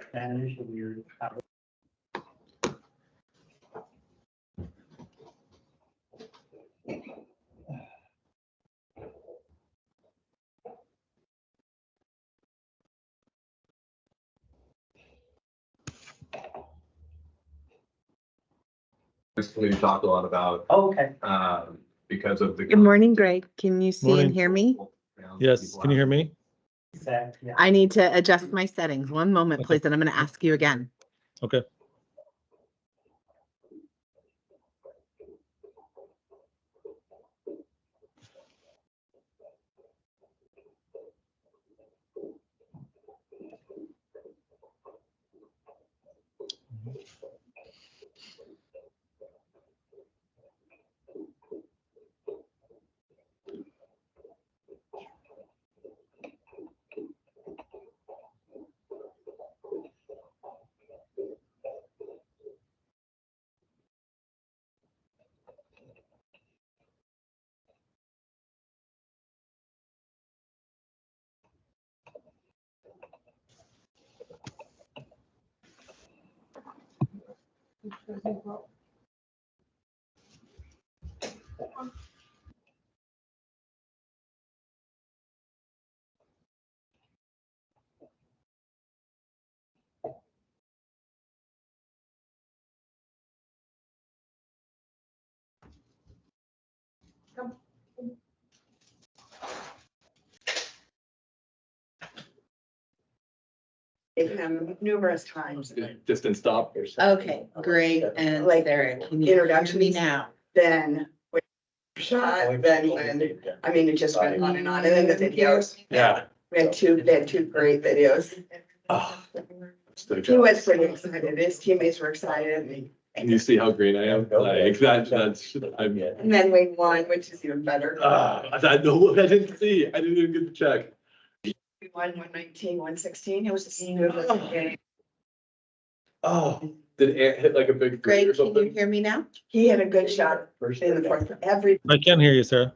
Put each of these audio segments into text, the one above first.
Spanish and your. We talked a lot about, Oh, okay. because of the. Good morning, Greg. Can you see Morning. and hear me? Yes, can you hear me? Exactly. I need to adjust my settings. One moment, Okay. please, and I'm going to ask you again. Okay. Him numerous times. Distant stop or something. Okay, Greg and Like, Sarah, can you hear introductions. me now? Then when shot, then when, I mean, it just went on. And then the videos. Yeah. They had two great videos. Oh, He was pretty excited. His teammates were excited. and you see how green I am? Like that's, I'm. And then we won, which is even better. I didn't see, I didn't even get to check. We won 119, 116. It was a beautiful game. Oh, did Ant hit like a big three Greg, or can you something? hear me now? He had a good shot in the fourth. I can hear you, Sarah.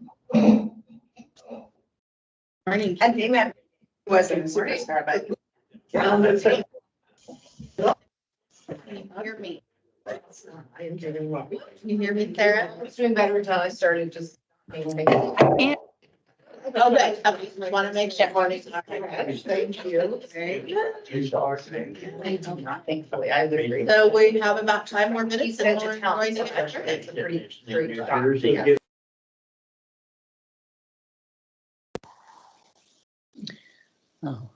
Morning. And he wasn't a superstar, but. Can you hear me? I am doing well. Can you hear me, Sarah? I was doing better until I started just. Okay, I want to make sure. Thank you. I do not, thankfully, I agree. So we have about 5 more minutes. He's such and a we're talent, going so to that's get it's started. a pretty great job. Yeah. Oh.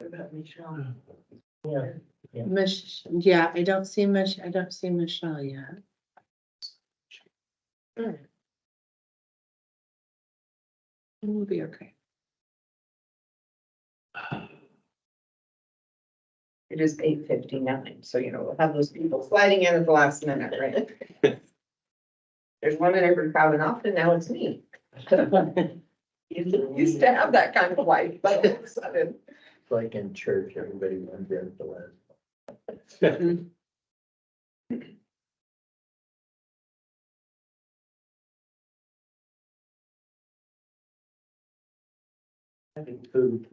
What about Michelle? Yeah, I don't see Michelle yet. We'll be okay. It is 8:59, so we'll have those people sliding in at the last minute, right? There's one in every crowd enough, and now it's me. Used to have that kind of life, but all of a sudden. Like in church, everybody runs in at the last. Having food.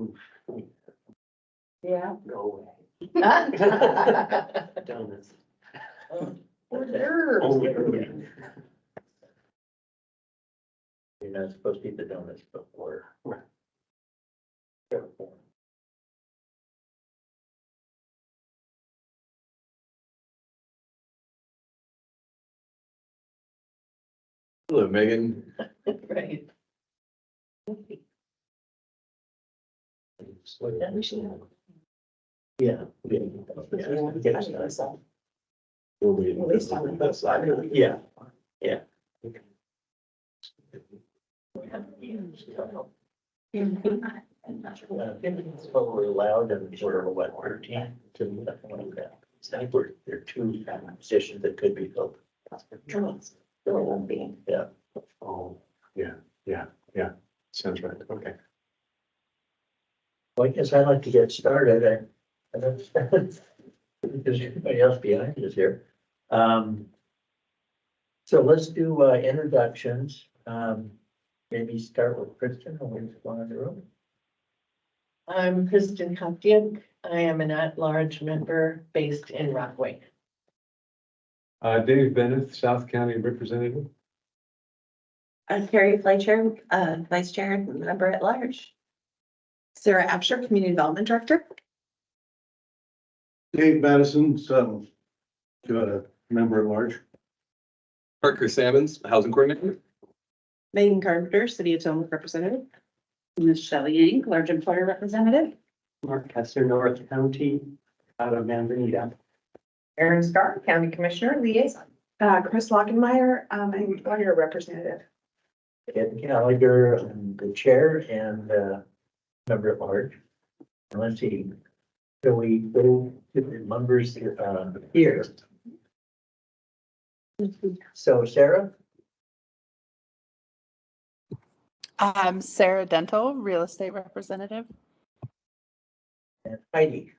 Yeah. Go away. Order. Donuts. You're not supposed to eat the donuts before. Hello, Megan. Right. Yeah. We'll be- At least on the side. Yeah, yeah. It's what we're allowed and sort of what 13 to something like that. I think there are two positions that could be filled. There won't be. Yeah. Oh, yeah. Sounds right. Okay. Well, I guess I'd like to get started. I don't because everybody else behind is here. So let's do introductions. Maybe start with Kristen, who is one in the room. I'm Kristen Hopkins. I am an at-large member based in Rockaway. Dave Bennett, South County Representative. Carrie Fleischer, Vice Chair, Member at Large. Sarah Absher, Community Development Director. Dave Madison, so, got a member at large. Parker Salmons, Housing Coordinator. Megan Carpenter, City of Tillamook Representative. Michelle Yang, Large Employer Representative. Mark Kessler, North County, out of Manzanita. Erin Starr, County Commissioner Liaison. Chris Lockenmeyer, I'm Employer Representative. Ed Gallagher, the chair and member at large. And let's see, so we go to the members here. So Sarah, Sarah Dental, Real Estate Representative. and Heidi.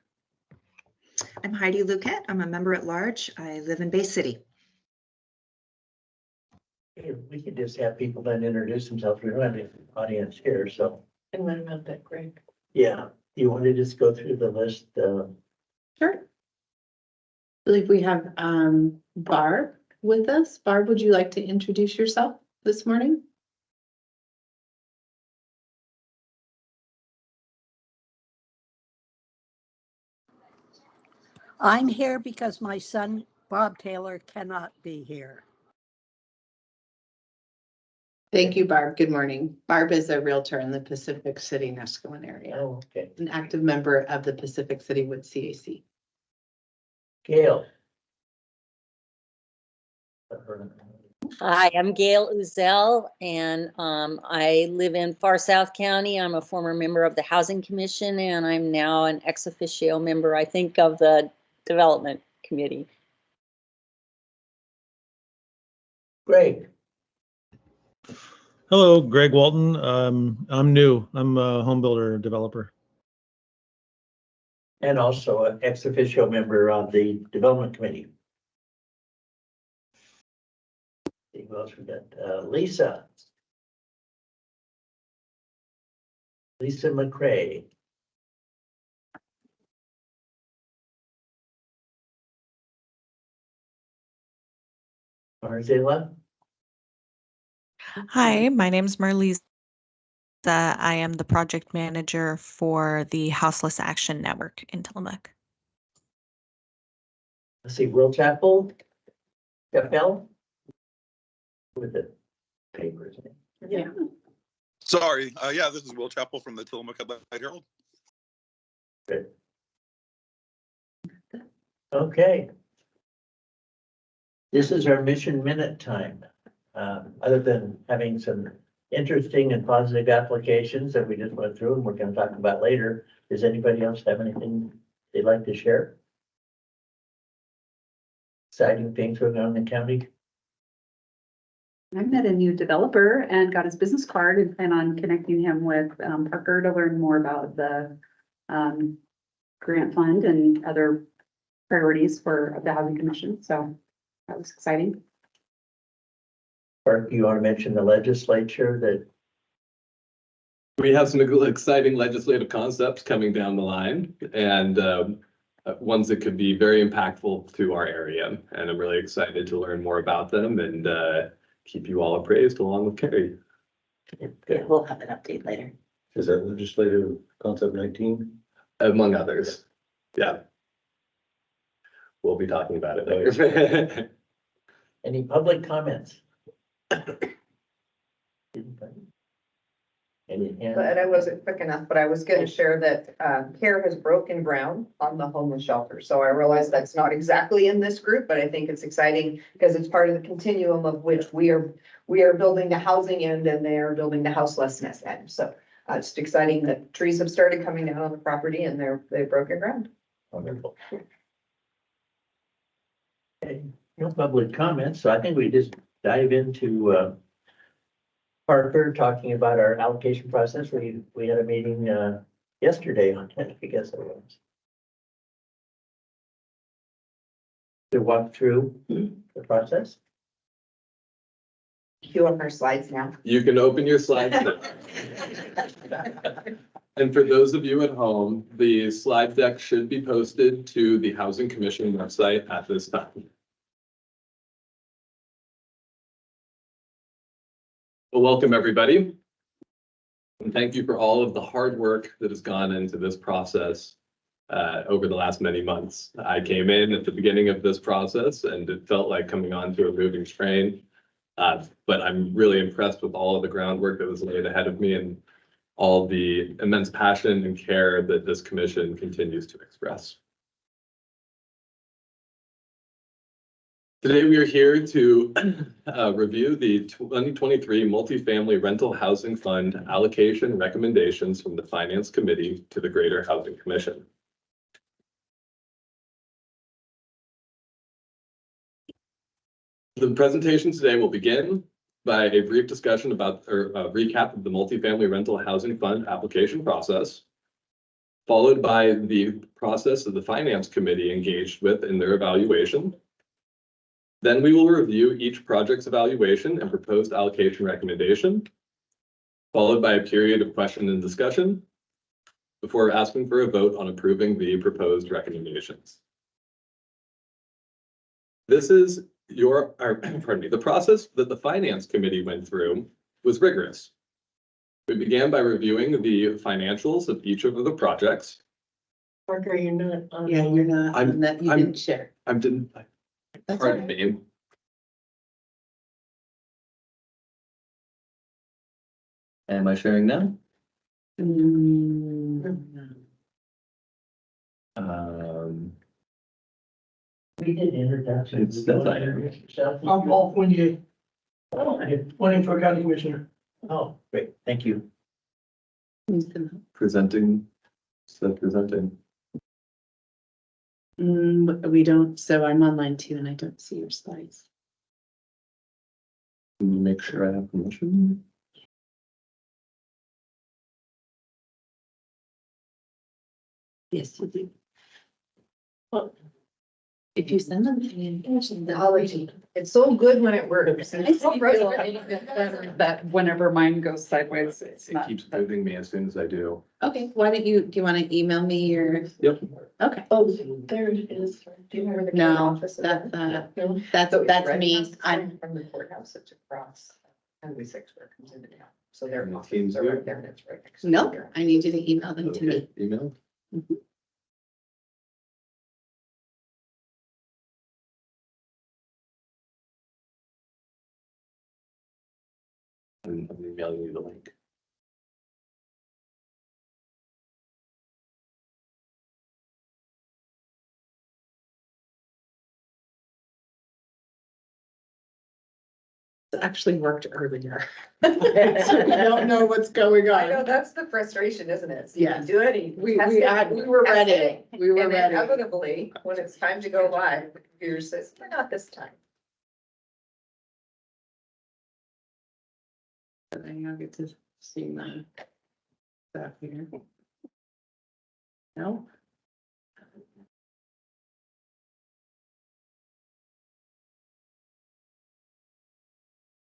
I'm Heidi Luquette. I'm a member at large. I live in Bay City. We could just have people then introduce themselves. We don't have any audience here, so, And what about that, Greg? yeah. You want to just go through the list? Sure. I believe we have Barb with us. Barb, would you like to introduce yourself this morning? I'm here because my son, Bob Taylor, cannot be here. Thank you, Barb. Good morning. Barb is a Realtor in the Pacific City, Nescoin area, Oh, okay. an active member of the Pacific City Wood CAC. Gail. Hi, I'm Gail Uzel, and I live in Far South County. I'm a former member of the Housing Commission, and I'm now an ex officio member, I think, of the Development Committee. Greg, Hello, Greg Walton. I'm new. I'm a home builder developer. and also an ex officio member of the Development Committee. See who else we got? Lisa. Lisa McCray. Marzella. Hi, my name's Marlise. I am the project manager for the Houseless Action Network in Tillamook. Let's see, Will Chapel. Capel. With the papers. Yeah. Sorry, yeah, this is Will Chappell from the Tillamook Headlight Herald. Good. Okay. This is our mission minute time. Other than having some interesting and positive applications that we just went through and we're going to talk about later, does anybody else have anything they'd like to share? Exciting things going on in the county? I met a new developer and got his business card and plan on connecting him with Parker to learn more about the grant fund and other priorities for the Housing Commission. So that was exciting. Or do you want to mention the legislature that? We have some exciting legislative concepts coming down the line and ones that could be very impactful to our area. And I'm really excited to learn more about them and keep you all appraised along with Carrie. Yeah, we'll have an update later. Is that legislative concept 19? Among others. Yeah. We'll be talking about it later. Any public comments? Any hands? But I wasn't quick enough, but I was gonna share that CARE has broken ground on the homeless shelter. So I realize that's not exactly in this group, but I think it's exciting because it's part of the continuum of which we are building the housing end and they are building the houselessness end. So it's just exciting that trees have started coming down on the property and they've broken ground. Wonderful. Okay, no public comments, so I think we just dive into Parker talking about our allocation process. We had a meeting yesterday on it, I guess it was. To walk through the process. Cue up our slides now. You can open your slides now. And for those of you at home, the slide deck should be posted to the Housing Commission website at this time. Well, welcome everybody. And thank you for all of the hard work that has gone into this process over the last many months. I came in at the beginning of this process and it felt like coming onto a moving train. But I'm really impressed with all of the groundwork that was laid ahead of me and all the immense passion and care that this commission continues to express. Today, we are here to review the 2023 Multifamily Rental Housing Fund allocation recommendations from the Finance Committee to the Greater Housing Commission. The presentation today will begin by a brief discussion about or a recap of the Multifamily Rental Housing Fund application process, followed by the process of the Finance Committee engaged with in their evaluation. Then we will review each project's evaluation and proposed allocation recommendation, followed by a period of question and discussion before asking for a vote on approving the proposed recommendations. This is the process that the Finance Committee went through was rigorous. We began by reviewing the financials of each of the projects. Parker, you're not on. Yeah, you're not, on that you didn't share. That's all Pardon right. me. Am I sharing now? We did introduction. It's that I am. I'm off when you. Oh, I'm pointing for county commissioner. Oh, great, thank you. Presenting, presenting. We don't, so I'm online too and I don't see your slides. Can you make sure I have permission? Yes, you do. Well, if you send them to me, It's so good when it works. And it's so I feel frustrating. a little bit better that whenever mine goes sideways, it's It not. keeps moving me as soon as I do. okay, why don't you, do you want to email me your, Yep. okay. Oh, there it is. Do you know where the county No, office is? that's, No? that's, So it's that's right me. across I'm, from the courthouse, it's across Highway 6 where it comes into town. So their And the offices team's are here? right there and it's right next to. no, here. I need you to email them to me. Okay, email. I'm emailing you the link. It actually worked earlier. So we don't know what's going I know, on. that's the frustration, isn't it? So you can Yes. do it. And you We test it, were test ready. it, We were and ready. inevitably, when it's time to go live, the computer says, "We're not this time." I now get to see my stuff here. No?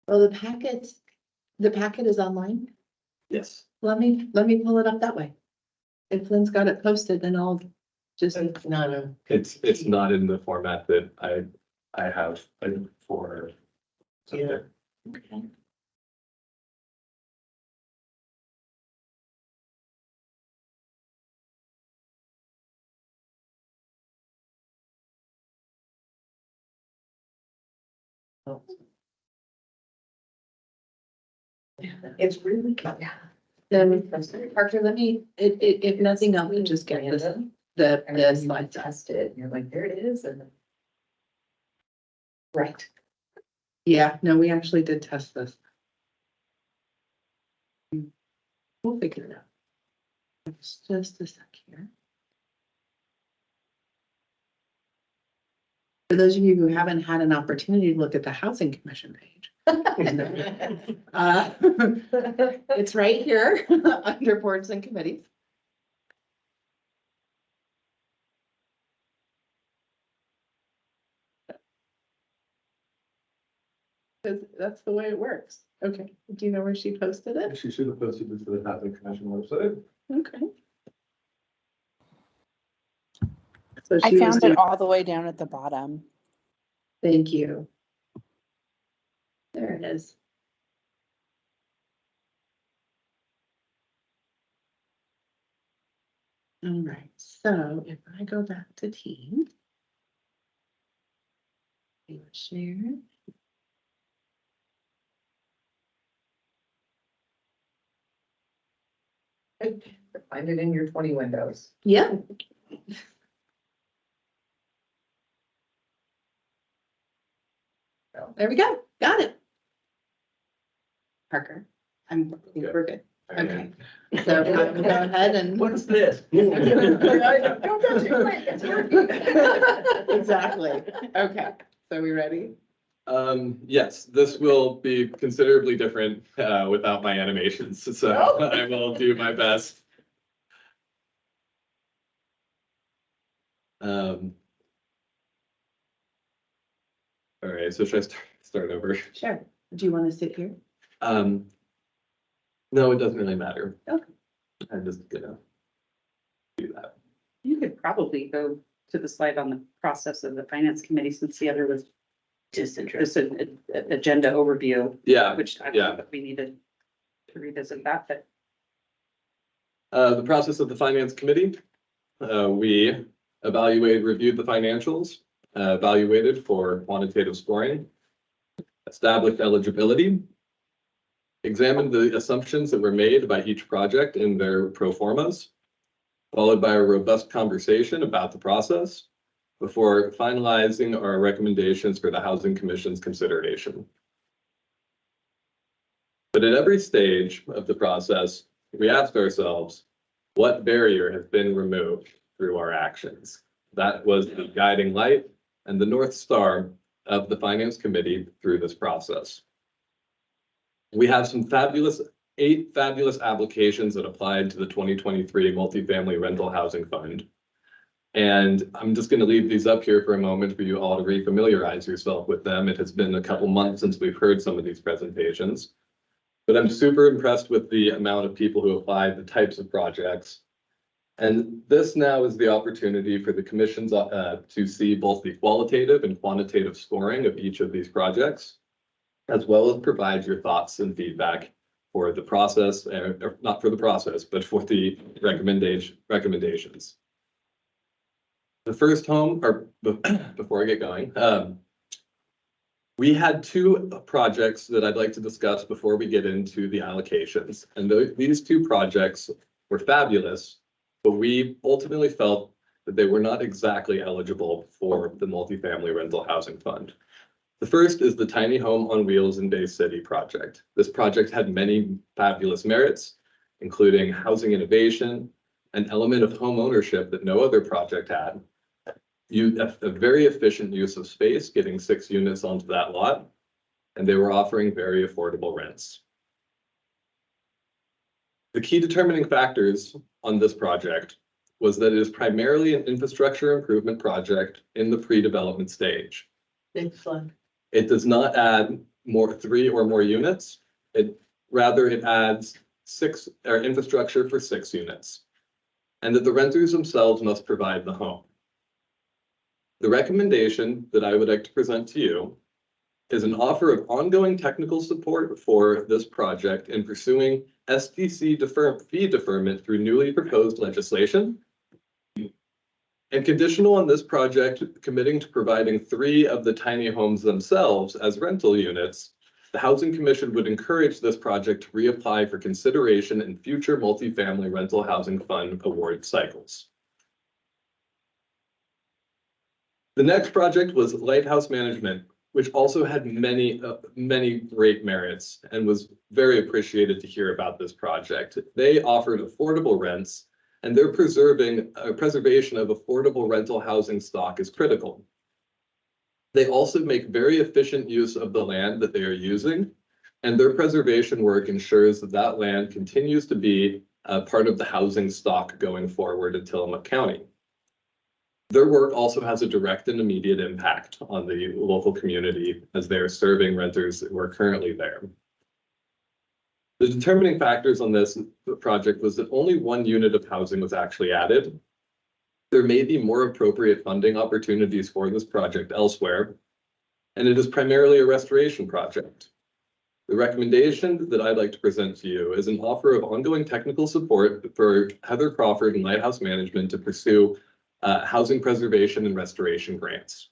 Well, the packet is online. Yes. Let me pull it up that way. If Lynn's got it posted, then I'll just. No. It's not in the format that I have for. Yeah. Okay. It's really good. Then, Parker, let me, if nothing else, just get this, the slide test. Test it, and you're like, there it is, and. Right. Yeah, no, we actually did test this. We'll figure it out. It's just a sec here. For those of you who haven't had an opportunity to look at the Housing Commission page. It's right here under boards and committees. That's the way it works. Okay, do you know where she posted it? She should have posted it to the Housing Commission website. Okay. So I she was found doing- it all the way down at the bottom. Thank you. There it is. All right, so if I go back to team. Share. Find it in your 20 windows. Yeah. There we go. Got it. Parker, I think we're good. Okay. So I will go ahead and. What's this? Don't touch it, it's working. Exactly. Okay, so we ready? Yes, this will be considerably different without my animations, so I will do my best. All right, so should I start over? Sure. Do you want to sit here? No, it doesn't really matter. Okay. I'm just gonna do that. You could probably go to the slide on the process of the finance committee since the other was just an agenda overview. Yeah, Which I yeah. thought that we needed to revisit that, but The process of the finance committee, we reviewed the financials, evaluated for quantitative scoring, established eligibility, examined the assumptions that were made by each project in their pro formas, followed by a robust conversation about the process before finalizing our recommendations for the Housing Commission's consideration. But at every stage of the process, we asked ourselves, what barrier has been removed through our actions? That was the guiding light and the North Star of the Finance Committee through this process. We have some eight fabulous applications that applied to the 2023 Multifamily Rental Housing Fund. And I'm just going to leave these up here for a moment for you all to refamiliarize yourself with them. It has been a couple months since we've heard some of these presentations. But I'm super impressed with the amount of people who applied, the types of projects. And this now is the opportunity for the commissions to see both the qualitative and quantitative scoring of each of these projects, as well as provide your thoughts and feedback for the process, or not for the process, but for the recommendations. The first home, or before I get going, we had two projects that I'd like to discuss before we get into the allocations. And these two projects were fabulous, but we ultimately felt that they were not exactly eligible for the Multifamily Rental Housing Fund. The first is the Tiny Home on Wheels in Bay City project. This project had many fabulous merits, including housing innovation, an element of home ownership that no other project had, a very efficient use of space, getting 6 units onto that lot, and they were offering very affordable rents. The key determining factors on this project was that it is primarily an infrastructure improvement project in the pre-development stage. Big slug. It does not add 3 or more units. Rather, it adds infrastructure for 6 units, and that the renters themselves must provide the home. The recommendation that I would like to present to you is an offer of ongoing technical support for this project in pursuing SDC fee deferment through newly proposed legislation, and conditional on this project committing to providing 3 of the tiny homes themselves as rental units. The Housing Commission would encourage this project to reapply for consideration in future multifamily rental housing fund award cycles. The next project was Lighthouse Management, which also had many great merits and was very appreciated to hear about this project. They offered affordable rents, and their preservation of affordable rental housing stock is critical. They also make very efficient use of the land that they are using, and their preservation work ensures that that land continues to be part of the housing stock going forward in Tillamook County. Their work also has a direct and immediate impact on the local community as they are serving renters who are currently there. The determining factors on this project was that only 1 unit of housing was actually added. There may be more appropriate funding opportunities for this project elsewhere, and it is primarily a restoration project. The recommendation that I'd like to present to you is an offer of ongoing technical support for Heather Crawford and Lighthouse Management to pursue housing preservation and restoration grants.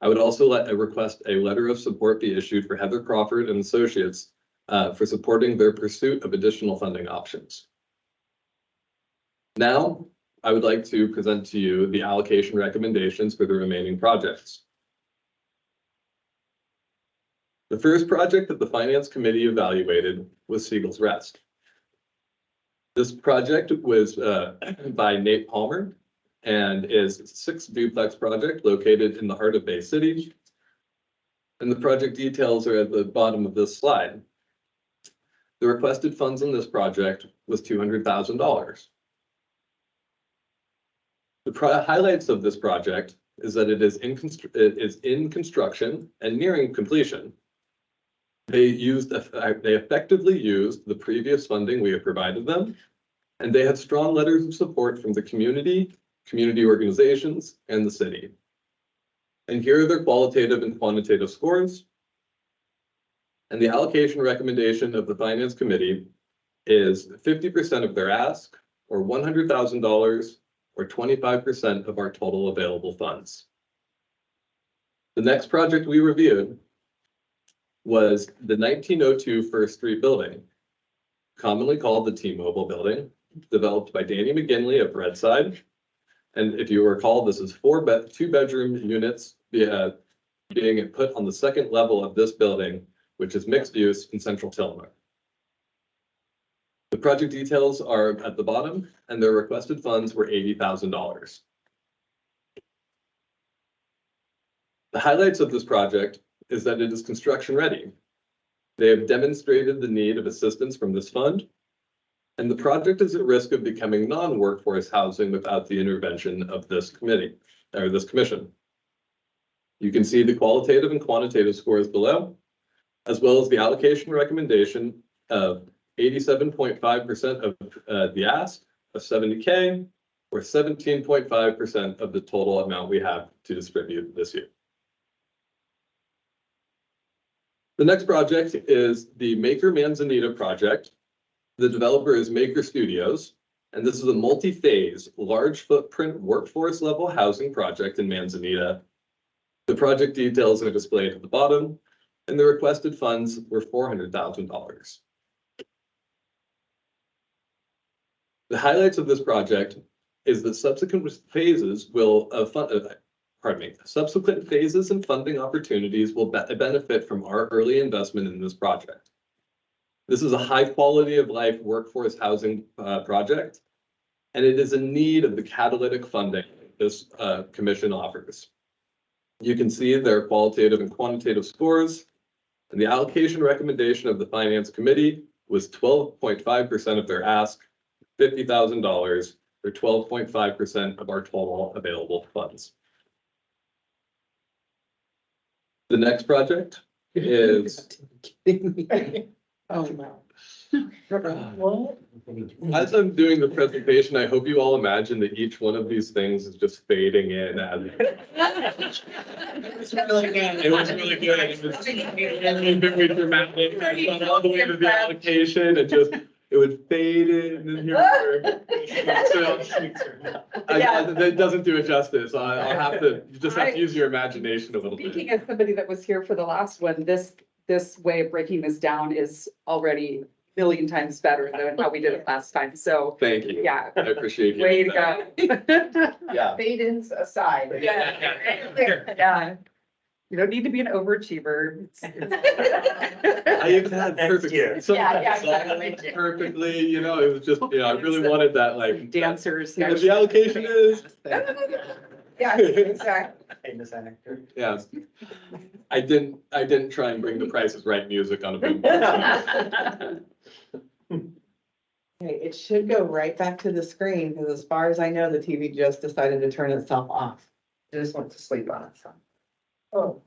I would also request a letter of support be issued for Heather Crawford and Associates for supporting their pursuit of additional funding options. Now, I would like to present to you the allocation recommendations for the remaining projects. The first project that the Finance Committee evaluated was Siegel's Rest. This project was by Nate Palmer and is a 6-duplex project located in the heart of Bay City. And the project details are at the bottom of this slide. The requested funds on this project was $200,000. The highlights of this project is that it is in construction and nearing completion. They effectively used the previous funding we have provided them, and they had strong letters of support from the community organizations, and the city. And here are their qualitative and quantitative scores. And the allocation recommendation of the Finance Committee is 50% of their ask, or $100,000, or 25% of our total available funds. The next project we reviewed was the 1902 First Street building, commonly called the T-Mobile building, developed by Danny McGinley of Redside. And if you recall, this is 4 2-bedroom units being put on the second level of this building, which is mixed use in central Tillamook. The project details are at the bottom and their requested funds were $80,000. The highlights of this project is that it is construction ready. They have demonstrated the need of assistance from this fund, and the project is at risk of becoming non-workforce housing without the intervention of this committee or this commission. You can see the qualitative and quantitative scores below, as well as the allocation recommendation of 87.5% of the ask of $70K, or 17.5% of the total amount we have to distribute this year. The next project is the Maker Manzanita project. The developer is Maker Studios, and this is a multi-phase, large footprint workforce level housing project in Manzanita. The project details are displayed at the bottom, and the requested funds were $400,000. The highlights of this project is that subsequent phases will subsequent phases and funding opportunities will benefit from our early investment in this project. This is a high quality of life workforce housing project, and it is in need of the catalytic funding this commission offers. You can see their qualitative and quantitative scores, and the allocation recommendation of the Finance Committee was 12.5% of their ask, $50,000, or 12.5% of our total available funds. The next project is. Oh, no. As I'm doing the presentation, I hope you all imagine that each one of these things is just fading in as. It was really good. It was really good. It was very dramatic. All the way to the allocation, and just, it would fade in and here. That doesn't do it justice. I'll have to, you just have to use your imagination a little bit. Speaking as somebody that was here for the last one, this way of breaking this down is already a million times better than how we did it last time. So, Thank you. yeah. I appreciate you. Way to go. Yeah. Fade-ins aside. Yeah. You don't need to be an overachiever. I even had perfect. Exactly. Perfectly, you know, it was just, you know, I really wanted that, like. Dancers. But the allocation is. Yeah, exactly. Yeah. I didn't try and bring the Price is Right music on a big. Okay, it should go right back to the screen, because as far as I know, the TV just decided to turn itself off. It just went to sleep on itself. Oh.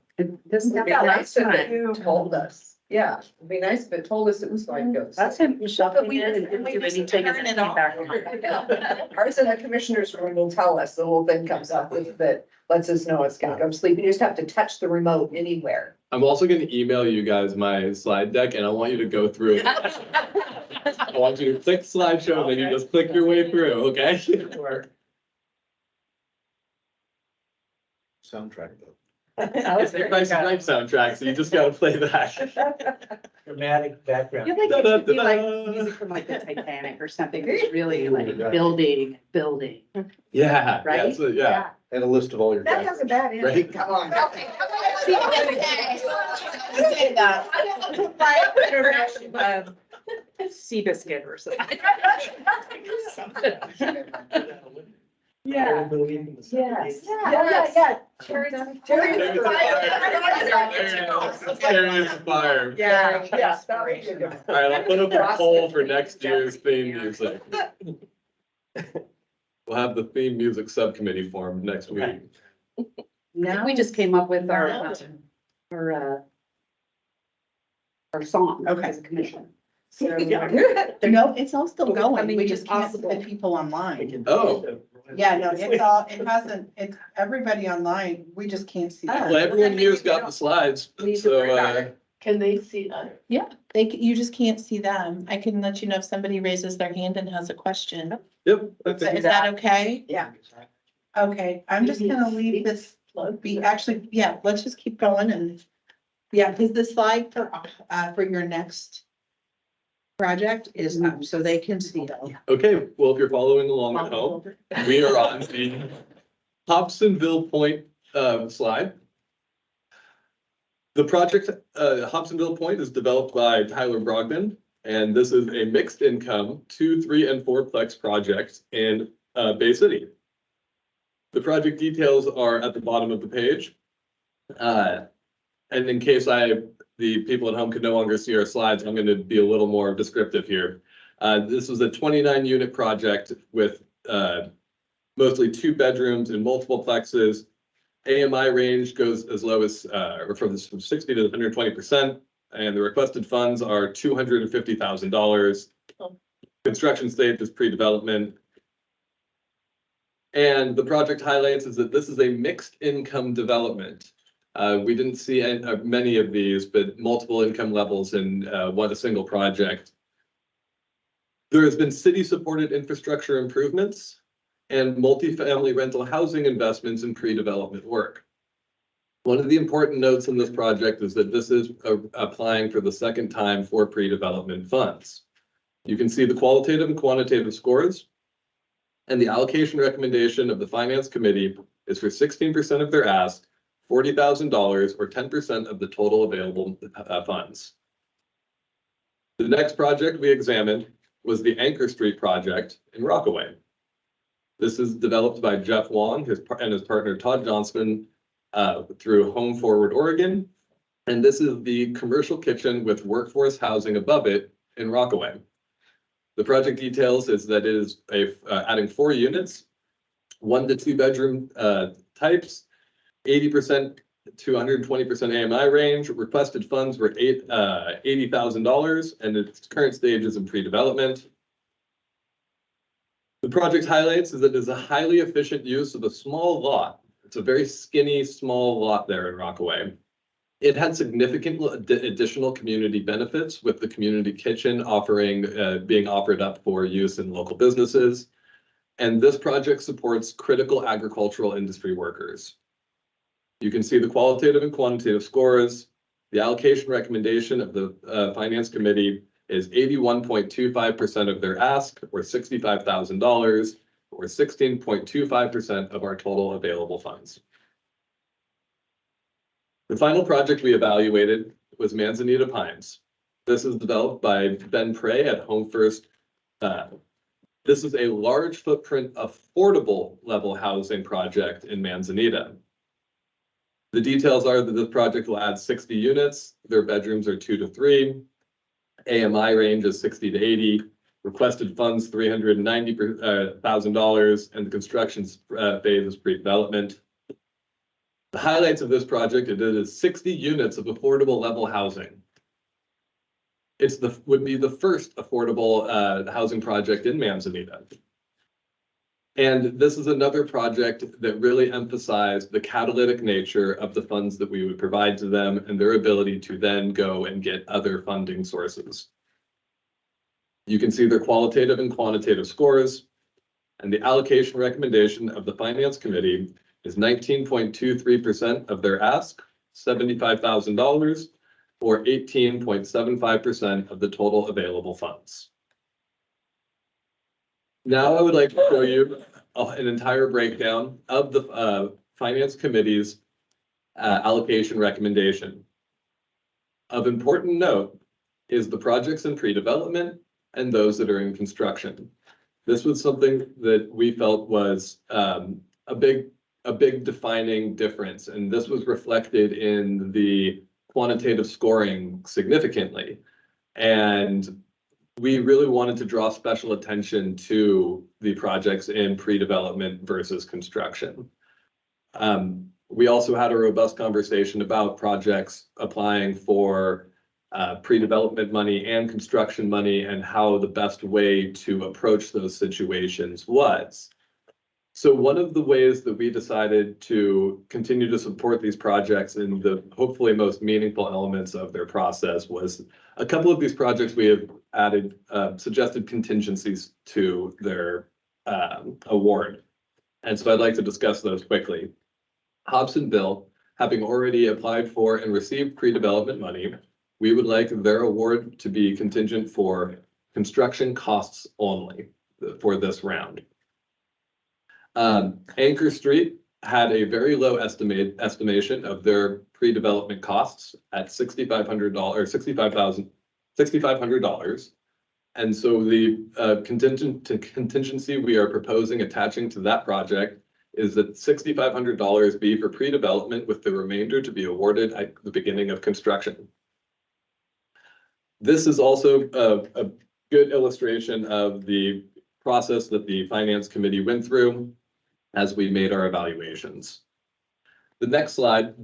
This It'd be nice if it told us. Yeah, it'd be nice if it told us it was like ghosts. That's him shuffling in and didn't do anything. Ours in the commissioner's room will tell us, the little thing comes up with that lets us know it's gonna go to sleep. You just have to touch the remote anywhere. I'm also gonna email you guys my slide deck, and I want you to go through it. I want you to click slideshow, and then you just click your way through, okay? Soundtrack though. It's the Price is Right soundtrack, so you just gotta play that. Dramatic background. I feel like it should be like music from like the Titanic or something. It's really like building. Yeah. Right? Yeah. And a list of all your. That has a bad ending, Right? come on. Seabiscuit or something. Yeah. Yes. Yeah. Cherry is fire. Yeah. All right, I'll put up a poll for next year's theme music. We'll have the theme music subcommittee formed next week. Now we just came up with our song as a commission. So, No, it's all still I going. mean, We it's just can't possible. put people online. Oh. Yeah, no, it's all, it hasn't, it's everybody online. We just can't see. Well, everyone here's got the slides, so, Can they see us? Yeah, you just can't see them. I can let you know if somebody raises their hand and has a question. yep. Is that okay? Yeah. Okay, I'm just gonna leave this, actually, yeah, let's just keep going and, yeah, because the slide for your next project is up, so they can see it. Okay, well, if you're following along at home, we are on the Hobsonville Point slide. The project Hobsonville Point is developed by Tyler Brogdon And this is a mixed income 2, 3, and 4-plex project in Bay City. The project details are at the bottom of the page. And in case the people at home could no longer see our slides, I'm going to be a little more descriptive here. This was a 29-unit project with mostly 2 bedrooms and multiple plexes. AMI range goes as low as from 60 to 120%, and the requested funds are $250,000. Construction stage is pre-development. And the project highlights is that this is a mixed income development. We didn't see many of these, but multiple income levels in a single project. There has been city-supported infrastructure improvements and multifamily rental housing investments in pre-development work. One of the important notes in this project is that this is applying for the second time for pre-development funds. You can see the qualitative and quantitative scores, and the allocation recommendation of the Finance Committee is for 16% of their ask, $40,000, or 10% of the total available funds. The next project we examined was the Anchor Street project in Rockaway. This is developed by Jeff Wong and his partner Todd Johnson through Home Forward Oregon. And this is the commercial kitchen with workforce housing above it in Rockaway. The project details is that it is adding 4 units, 1 to 2 bedroom types, 80% to 120% AMI range. Requested funds were $80,000, and its current stage is in pre-development. The project highlights is that it is a highly efficient use of a small lot. It's a very skinny, small lot there in Rockaway. It had significant additional community benefits, with the community kitchen being offered up for use in local businesses. And this project supports critical agricultural industry workers. You can see the qualitative and quantitative scores. The allocation recommendation of the Finance Committee is 81.25% of their ask, or $65,000, or 16.25% of our total available funds. The final project we evaluated was Manzanita Pines. This is developed by Ben Prey at Home First. This is a large footprint, affordable level housing project in Manzanita. The details are that this project will add 60 units. Their bedrooms are 2 to 3. AMI range is 60 to 80. Requested funds $390,000, and the construction phase is pre-development. The highlights of this project is it is 60 units of affordable level housing. Would be the first affordable housing project in Manzanita. And this is another project that really emphasized the catalytic nature of the funds that we would provide to them and their ability to then go and get other funding sources. You can see their qualitative and quantitative scores, and the allocation recommendation of the Finance Committee is 19.23% of their ask, $75,000, or 18.75% of the total available funds. Now I would like to show you an entire breakdown of the Finance Committee's allocation recommendation. Of important note is the projects in pre-development and those that are in construction. This was something that we felt was a big defining difference, and this was reflected in the quantitative scoring significantly. And we really wanted to draw special attention to the projects in pre-development versus construction. We also had a robust conversation about projects applying for pre-development money and construction money, and how the best way to approach those situations was. So one of the ways that we decided to continue to support these projects in the hopefully most meaningful elements of their process was a couple of these projects we have added suggested contingencies to their award. And so I'd like to discuss those quickly. Hobsonville, having already applied for and received pre-development money, we would like their award to be contingent for construction costs only for this round. Anchor Street had a very low estimation of their pre-development costs at $6,500, And so the contingency we are proposing attaching to that project is that $6,500 be for pre-development with the remainder to be awarded at the beginning of construction. This is also a good illustration of the process that the Finance Committee went through as we made our evaluations. The next slide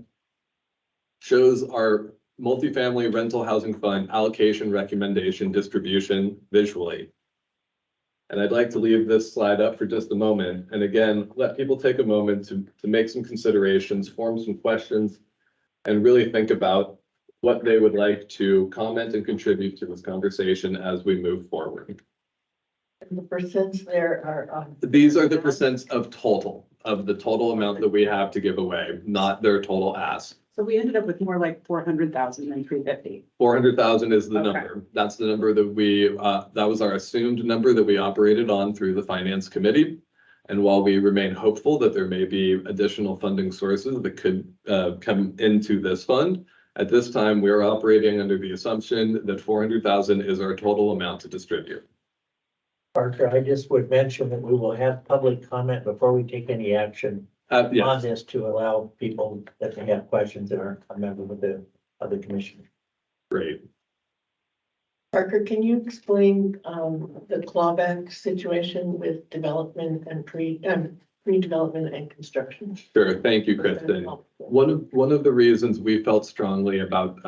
shows our multifamily rental housing fund allocation recommendation distribution visually. And I'd like to leave this slide up for just a moment. And again, let people take a moment to make some considerations, form some questions, and really think about what they would like to comment and contribute to this conversation as we move forward. And the percents there are. These are the percents of the total amount that we have to give away, not their total ask. So we ended up with more like 400,000 than 350. 400,000 is the Okay. number. That's the number that that was our assumed number that we operated on through the Finance Committee. And while we remain hopeful that there may be additional funding sources that could come into this fund, at this time, we are operating under the assumption that 400,000 is our total amount to distribute. Parker, I just would mention that we will have public comment before we take any action on Yes, this to allow people that may have questions that aren't a member of the other commission. great. Parker, can you explain the clawback situation with development and pre-development and construction? Sure. Thank you, Kristen. One of the reasons we felt strongly about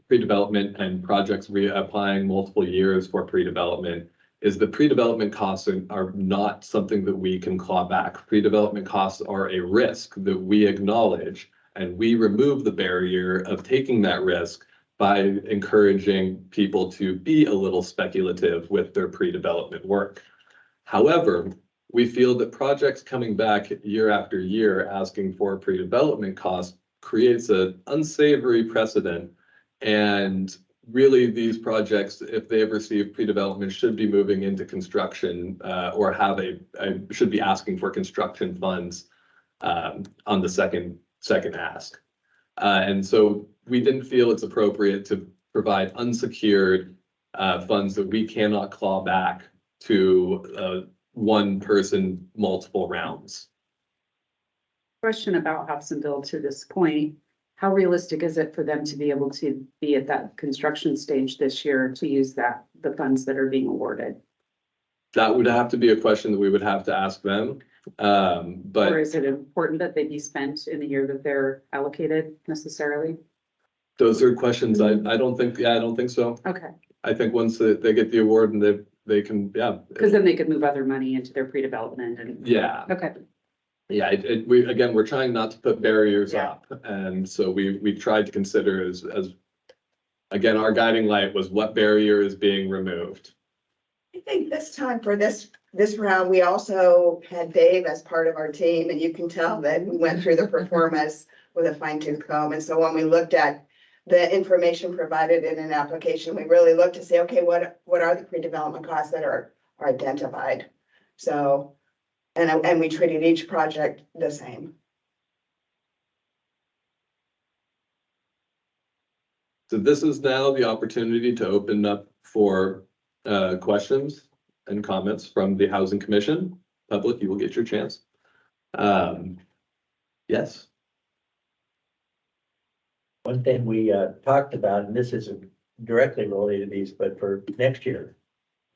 pre-development and projects reapplying multiple years for pre-development is the pre-development costs are not something that we can claw back. Pre-development costs are a risk that we acknowledge, and we remove the barrier of taking that risk by encouraging people to be a little speculative with their pre-development work. However, we feel that projects coming back year after year asking for pre-development costs creates an unsavory precedent. And really, these projects, if they have received pre-development, should be moving into construction or have should be asking for construction funds on the second ask. And so we didn't feel it's appropriate to provide unsecured funds that we cannot claw back to one person, multiple rounds. Question about Hobsonville to this point. How realistic is it for them to be able to be at that construction stage this year to use the funds that are being awarded? That would have to be a question that we would have to ask them. Or But is it important that they be spent in the year that they're allocated necessarily? those are questions I don't think so. Okay, I think once they get the award and they can, yeah. because then they could move other money into their pre-development and. Yeah, Okay, yeah, we're trying not to put barriers Yeah. up. And so we tried to consider as, again, our guiding light was what barrier is being removed. I think this time for this round, we also had Dave as part of our team, and you can tell that we went through the performance with a fine tooth comb. And so when we looked at the information provided in an application, we really looked to say, okay, what are the pre-development costs that are identified? So, and we treated each project the same. So this is now the opportunity to open up for questions and comments from the Housing Commission. Public, you will get your chance. Yes. One thing we talked about, and this isn't directly related to these, but for next year,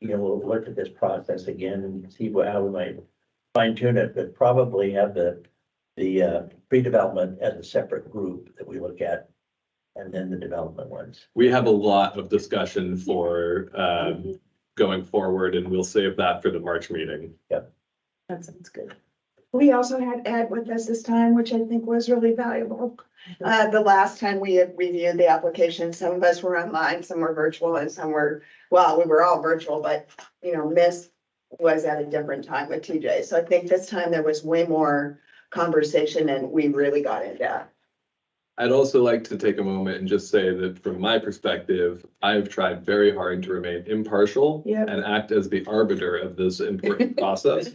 we'll look at this process again and see how we might fine tune it, but probably have the pre-development as a separate group that we look at, and then the development ones. We have a lot of discussion for going forward, and we'll save that for the March meeting. Yep. that sounds good. We also had Ed with us this time, which I think was really valuable. The last time we had reviewed the application, some of us were online, some were virtual, and some were, well, we were all virtual, but, Miss was at a different time with TJ. So I think this time there was way more conversation and we really got into depth. I'd also like to take a moment and just say that from my perspective, I've tried very hard to remain impartial Yep. and act as the arbiter of this important process.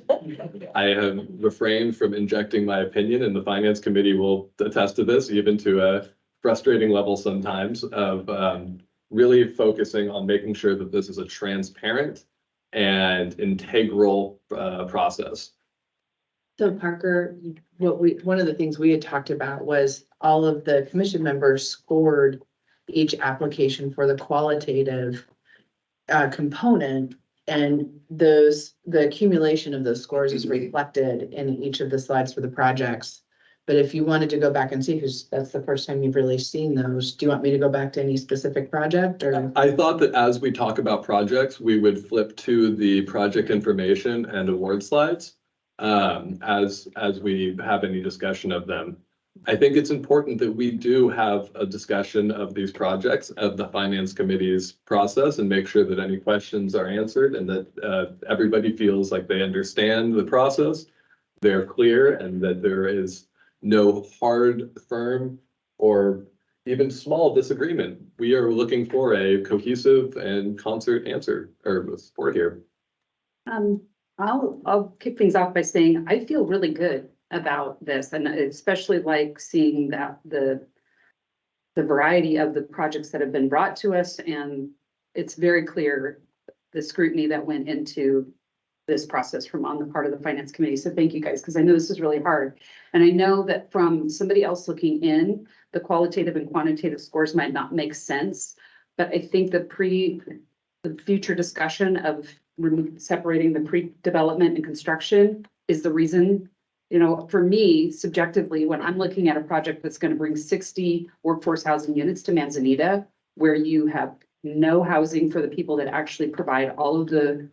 I have refrained from injecting my opinion, and the Finance Committee will attest to this, even to a frustrating level sometimes of really focusing on making sure that this is a transparent and integral process. So Parker, one of the things we had talked about was all of the commission members scored each application for the qualitative component. And the accumulation of those scores is reflected in each of the slides for the projects. But if you wanted to go back and see, because that's the first time you've really seen those, do you want me to go back to any specific project or? I thought that as we talk about projects, we would flip to the project information and award slides as we have any discussion of them. I think it's important that we do have a discussion of these projects of the finance committee's process and make sure that any questions are answered and that everybody feels like they understand the process. They're clear and that there is no hard, firm, or even small disagreement. We are looking for a cohesive and concert answer or support here. I'll kick things off by saying I feel really good about this, and especially like seeing that the variety of the projects that have been brought to us, and it's very clear the scrutiny that went into this process from on the part of the finance committee. So thank you guys, because I know this is really hard. And I know that from somebody else looking in, the qualitative and quantitative scores might not make sense. But I think the future discussion of separating the pre-development and construction is the reason, you know, for me, subjectively, when I'm looking at a project that's going to bring 60 workforce housing units to Manzanita, where you have no housing for the people that actually provide all of the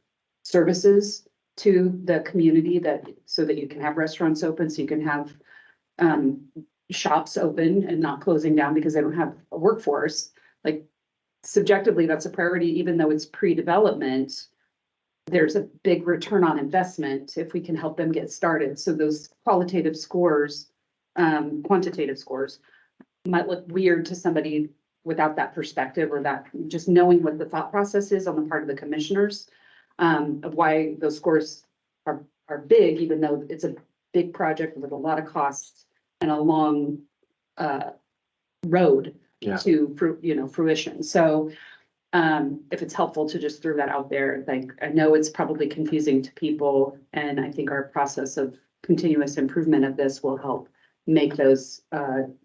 services to the community, that so that you can have restaurants open, so you can have shops open and not closing down because they don't have a workforce. Like subjectively, that's a priority, even though it's pre-development. There's a big return on investment if we can help them get started. So those qualitative scores, quantitative scores might look weird to somebody without that perspective, or that just knowing what the thought process is on the part of the commissioners. Of why those scores are big, even though it's a big project with a lot of costs and a long road to fruition. So if it's helpful to just throw that out there, like I know it's probably confusing to people, and I think our process of continuous improvement of this will help make those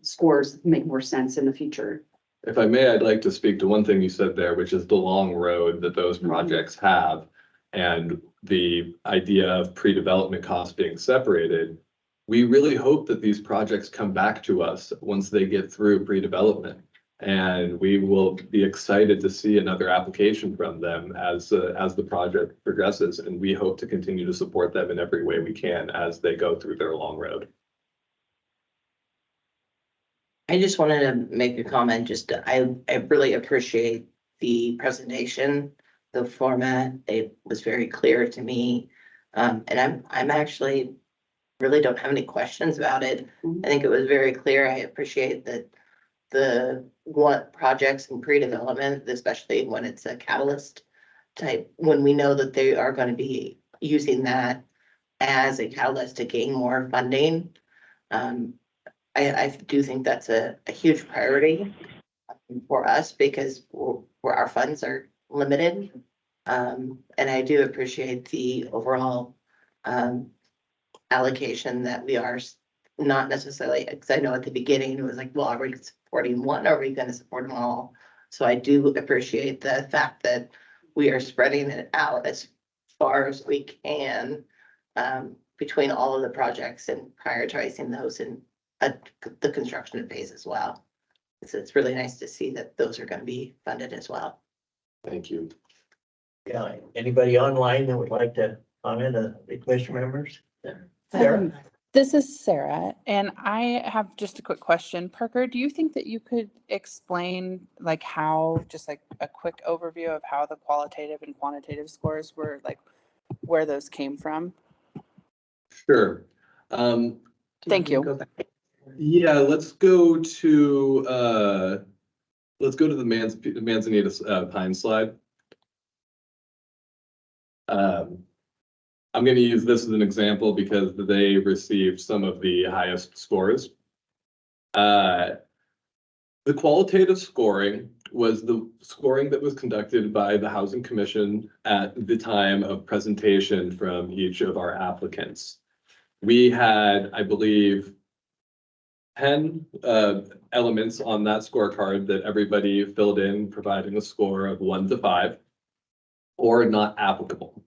scores make more sense in the future. If I may, I'd like to speak to one thing you said there, which is the long road that those projects have. And the idea of pre-development costs being separated. We really hope that these projects come back to us once they get through pre-development. And we will be excited to see another application from them as the project progresses. And we hope to continue to support them in every way we can as they go through their long road. I just wanted to make a comment. I really appreciate the presentation, the format. It was very clear to me. And I'm actually really don't have any questions about it. I think it was very clear. I appreciate that what projects in pre-development, especially when it's a catalyst type, when we know that they are going to be using that as a catalyst to gain more funding. I do think that's a huge priority for us because where our funds are limited. And I do appreciate the overall allocation that we are not necessarily, because I know at the beginning it was like, well, are we supporting one? Or are we going to support them all? So I do appreciate the fact that we are spreading it out as far as we can between all of the projects and prioritizing those in the construction phase as well. So it's really nice to see that those are going to be funded as well. Thank you. Yeah, anybody online that would like to comment, the commission members? Sarah? This is Sarah, and I have just a quick question. Parker, do you think that you could explain like how, just like a quick overview of how the qualitative and quantitative scores were, like where those came from? Sure. Thank you. Yeah, let's go to the Manzanita Pine slide. I'm going to use this as an example because they received some of the highest scores. The qualitative scoring was the scoring that was conducted by the Housing Commission at the time of presentation from each of our applicants. We had, I believe, 10 elements on that scorecard that everybody filled in, providing a score of 1 to 5, or not applicable.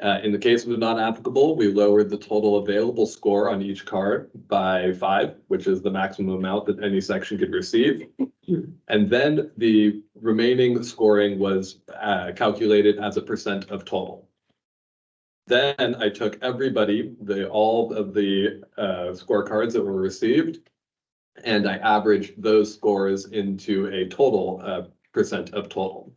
In the case of the not applicable, we lowered the total available score on each card by 5, which is the maximum amount that any section could receive. And then the remaining scoring was calculated as a percent of total. Then I took everybody, all of the scorecards that were received, and I averaged those scores into a total percent of total.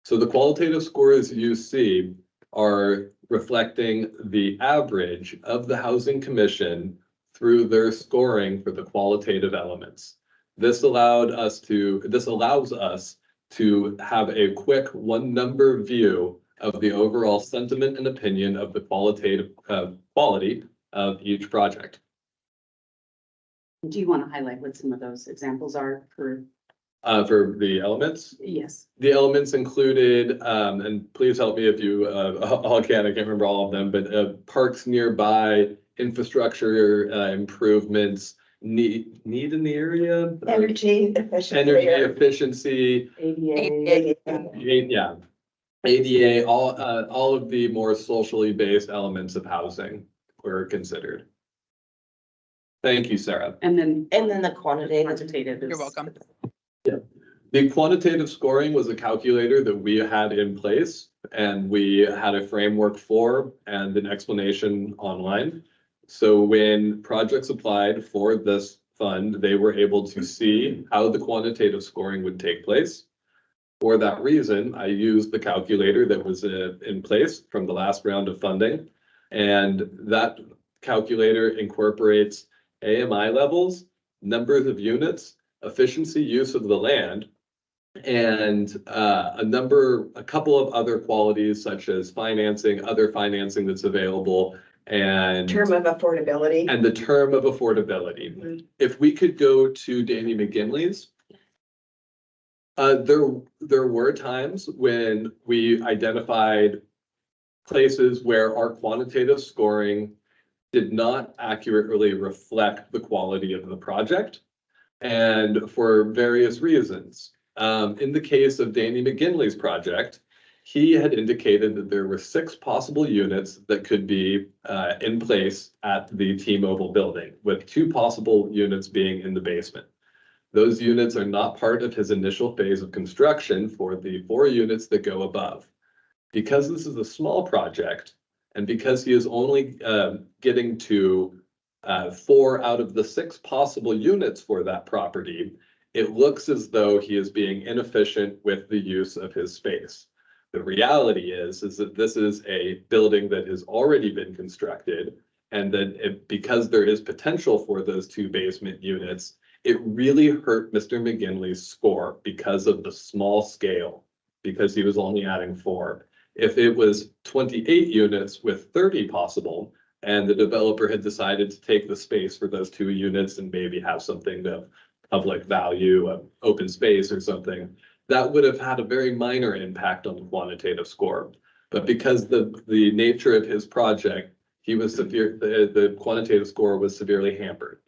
So the qualitative scores you see are reflecting the average of the Housing Commission through their scoring for the qualitative elements. This allows us to have a quick one number view of the overall sentiment and opinion of the qualitative quality of each project. Do you want to highlight what some of those examples are for? For the elements? Yes. The elements included, and please help me if you all can, I can't remember all of them, but parks nearby, infrastructure improvements, need in the area. Energy efficiency. Energy efficiency. ADA. Yeah. ADA, all of the more socially based elements of housing were considered. Thank you, Sarah. And then the quantitative. You're welcome. The quantitative scoring was a calculator that we had in place, and we had a framework for and an explanation online. So when projects applied for this fund, they were able to see how the quantitative scoring would take place. For that reason, I used the calculator that was in place from the last round of funding, and that calculator incorporates AMI levels, numbers of units, efficiency use of the land, and a couple of other qualities such as financing, other financing that's available, and Term of affordability. and the term of affordability. If we could go to Danny McGinley's. There were times when we identified places where our quantitative scoring did not accurately reflect the quality of the project, and for various reasons. In the case of Danny McGinley's project, he had indicated that there were 6 possible units that could be in place at the T-Mobile building, with 2 possible units being in the basement. Those units are not part of his initial phase of construction for the 4 units that go above. Because this is a small project, and because he is only getting to 4 out of the 6 possible units for that property, it looks as though he is being inefficient with the use of his space. The reality is that this is a building that has already been constructed, and that because there is potential for those 2 basement units, it really hurt Mr. McGinley's score because of the small scale, because he was only adding 4. If it was 28 units with 30 possible, and the developer had decided to take the space for those 2 units and maybe have something of public value, open space or something, that would have had a very minor impact on the quantitative score. But because the nature of his project, the quantitative score was severely hampered.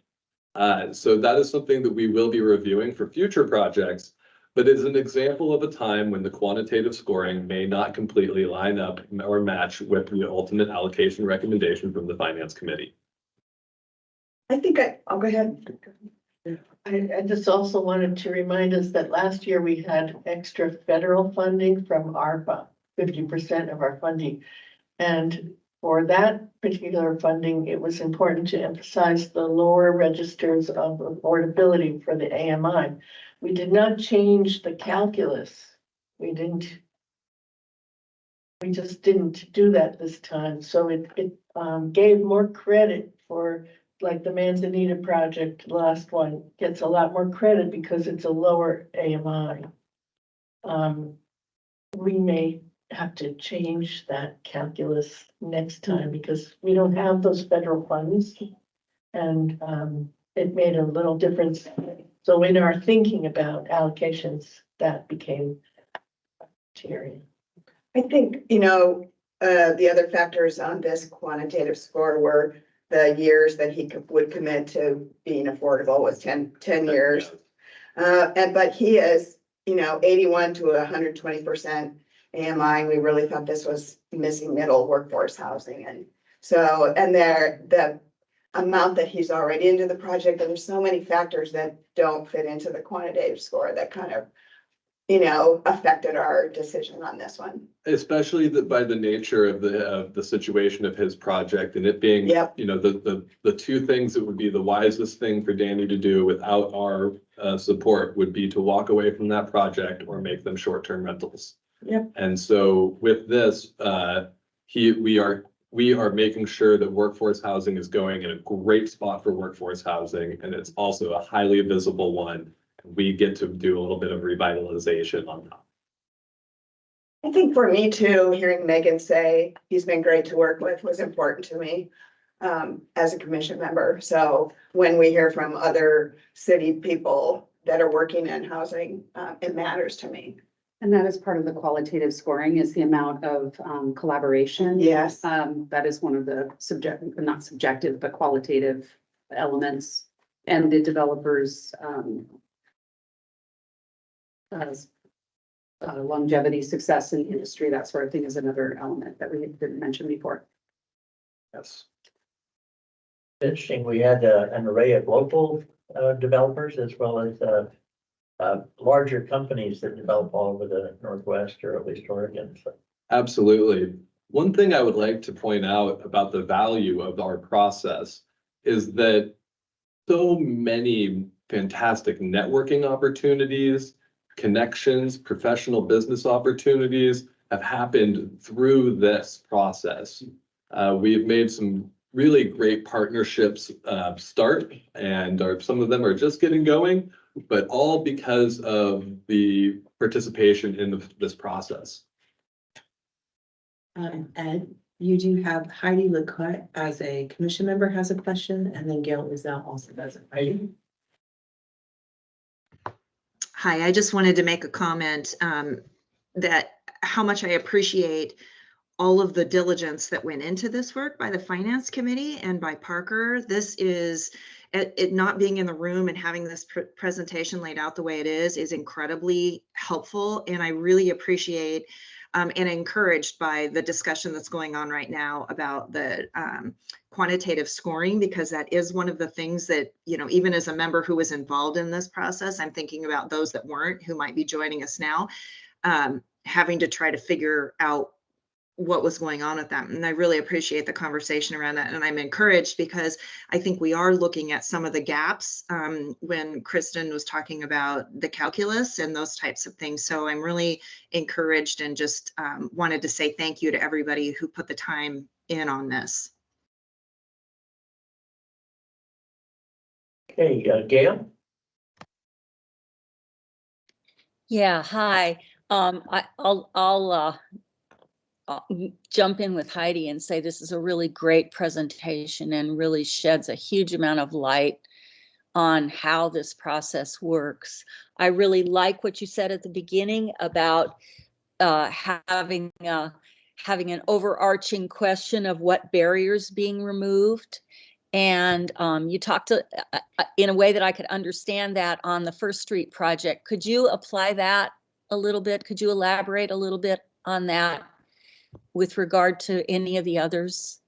So that is something that we will be reviewing for future projects, but it's an example of a time when the quantitative scoring may not completely line up or match with the ultimate allocation recommendation from the Finance Committee. I think I'll go ahead. I just also wanted to remind us that last year we had extra federal funding from ARPA, 50% of our funding. And for that particular funding, it was important to emphasize the lower registers of affordability for the AMI. We did not change the calculus. We just didn't do that this time. So it gave more credit for, like the Manzanita project, the last one, gets a lot more credit because it's a lower AMI. We may have to change that calculus next time because we don't have those federal funds. And it made a little difference So in our thinking about allocations, that became criteria. I think, the other factors on this quantitative score were the years that he would commit to being affordable was 10 years. But he is, 81 to 120% AMI. And we really thought this was missing middle workforce housing. And so, and the amount that he's already into the project, and there's so many factors that don't fit into the quantitative score that kind of, affected our decision on this one. Especially by the nature of the situation of his project and it being, Yep. the two things that would be the wisest thing for Danny to do without our support would be to walk away from that project or make them short-term rentals. Yep. And so with this, we are making sure that workforce housing is going in a great spot for workforce housing, and it's also a highly visible one. We get to do a little bit of revitalization on that. I think for me too, hearing Megan say he's been great to work with was important to me as a commission member. So when we hear from other city people that are working in housing, it matters to me. And that is part of the qualitative scoring is the amount of collaboration. Yes. That is one of the not subjective, but qualitative elements. And the developers longevity, success in the industry, that sort of thing is another element that we didn't mention before. Yes. Interesting, we had an array of local developers as well as larger companies that develop all over the Northwest or at least Oregon. So. Absolutely. One thing I would like to point out about the value of our process is that so many fantastic networking opportunities, connections, professional business opportunities have happened through this process. We've made some really great partnerships start, and some of them are just getting going, but all because of the participation in this process. Ed, you do have Heidi Lecotte as a commission member has a question, and then Gail Lizelle also does it. Heidi? Hi, I just wanted to make a comment that how much I appreciate all of the diligence that went into this work by the finance committee and by Parker. This is it not being in the room and having this presentation laid out the way it is incredibly helpful. And I really appreciate and encouraged by the discussion that's going on right now about the quantitative scoring, because that is one of the things that, even as a member who was involved in this process, I'm thinking about those that weren't, who might be joining us now, having to try to figure out what was going on with that. And I really appreciate the conversation around that. And I'm encouraged because I think we are looking at some of the gaps when Kristen was talking about the calculus and those types of things. So I'm really encouraged and just wanted to say thank you to everybody who put the time in on this. Okay, Gail? Yeah, hi. I'll jump in with Heidi and say this is a really great presentation and really sheds a huge amount of light on how this process works. I really like what you said at the beginning about having an overarching question of what barriers being removed. And you talked in a way that I could understand that on the First Street project. Could you apply that a little bit? Could you elaborate a little bit on that with regard to any of the others?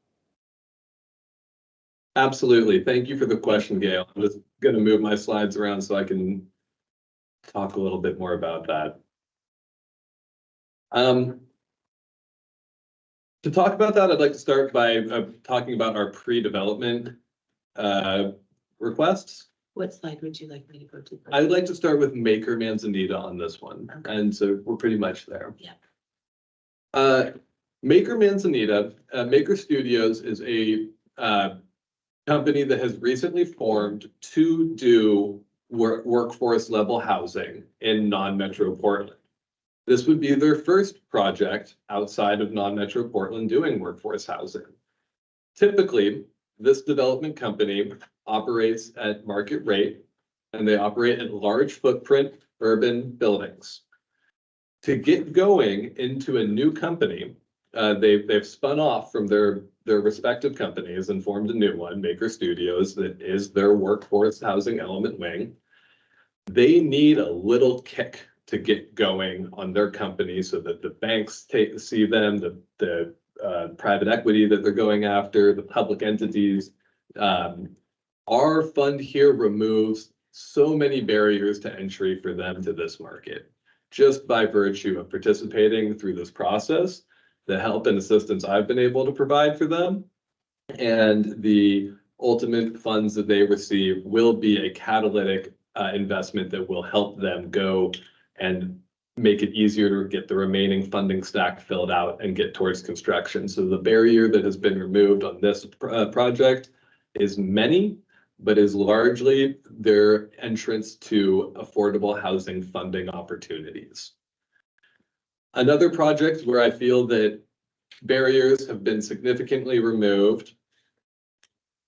Absolutely. Thank you for the question, Gail. I'm just going to move my slides around so I can talk a little bit more about that. To talk about that, I'd like to start by talking about our pre-development requests. What slide would you like me to go to? I'd like to start with Maker Manzanita on this one. Okay. And so we're pretty much there. Yeah. Maker Manzanita, Maker Studios is a company that has recently formed to do workforce level housing in non-metro Portland. This would be their first project outside of non-metro Portland doing workforce housing. Typically, this development company operates at market rate and they operate in large footprint urban buildings. To get going into a new company, they've spun off from their respective companies and formed a new one, Maker Studios, that is their workforce housing element wing. They need a little kick to get going on their company so that the banks see them, the private equity that they're going after, the public entities. Our fund here removes so many barriers to entry for them to this market, just by virtue of participating through this process, the help and assistance I've been able to provide for them, and the ultimate funds that they receive will be a catalytic investment that will help them go and make it easier to get the remaining funding stack filled out and get towards construction. So the barrier that has been removed on this project is many, but is largely their entrance to affordable housing funding opportunities. Another project where I feel that barriers have been significantly removed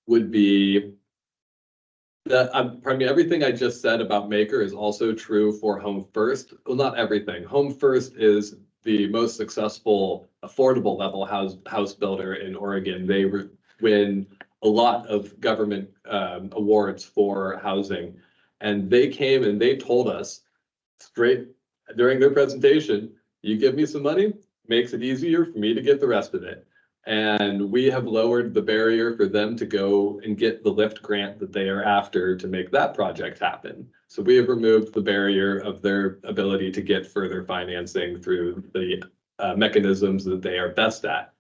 would be that, pardon me, everything I just said about Maker is also true for Home First. Well, not everything. Home First is the most successful affordable level house builder in Oregon. They win a lot of government awards for housing. And they came and they told us straight during their presentation, you give me some money, makes it easier for me to get the rest of it. And we have lowered the barrier for them to go and get the LIFT grant that they are after to make that project happen. So we have removed the barrier of their ability to get further financing through the mechanisms that they are best at.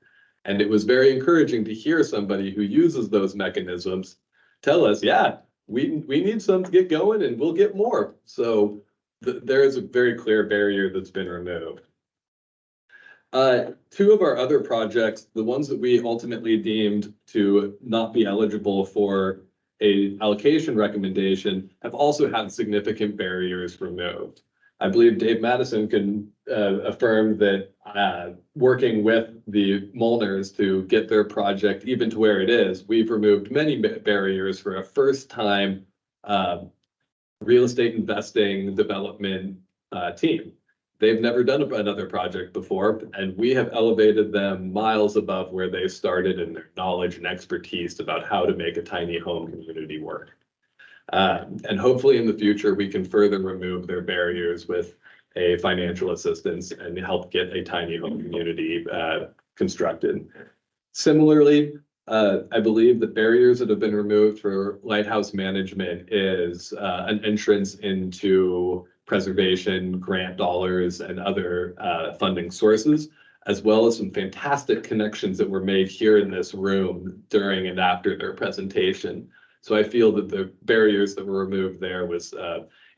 And it was very encouraging to hear somebody who uses those mechanisms tell us, yeah, we need some to get going and we'll get more. So there is a very clear barrier that's been removed. Two of our other projects, the ones that we ultimately deemed to not be eligible for a allocation recommendation, have also had significant barriers removed. I believe Dave Madison can affirm that working with the Molners to get their project even to where it is, we've removed many barriers for a first-time real estate investing development team. They've never done another project before, and we have elevated them miles above where they started in their knowledge and expertise about how to make a tiny home community work. And hopefully in the future, we can further remove their barriers with a financial assistance and help get a tiny home community constructed. Similarly, I believe the barriers that have been removed for lighthouse management is an entrance into preservation, grant dollars, and other funding sources, as well as some fantastic connections that were made here in this room during and after their presentation. So I feel that the barriers that were removed there was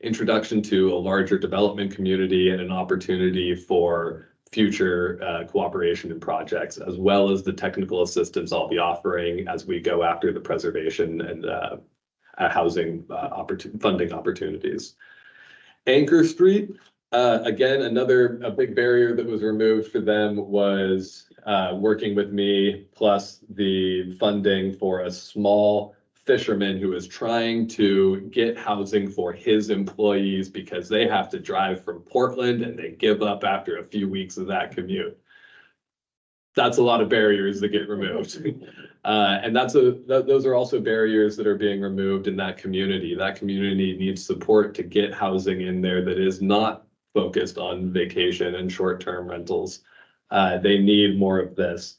introduction to a larger development community and an opportunity for future cooperation in projects, as well as the technical assistance I'll be offering as we go after the preservation and housing funding opportunities. Anchor Street, again, a big barrier that was removed for them was working with me, plus the funding for a small fisherman who is trying to get housing for his employees because they have to drive from Portland and they give up after a few weeks of that commute. That's a lot of barriers that get removed. And those are also barriers that are being removed in that community. That community needs support to get housing in there that is not focused on vacation and short-term rentals. They need more of this.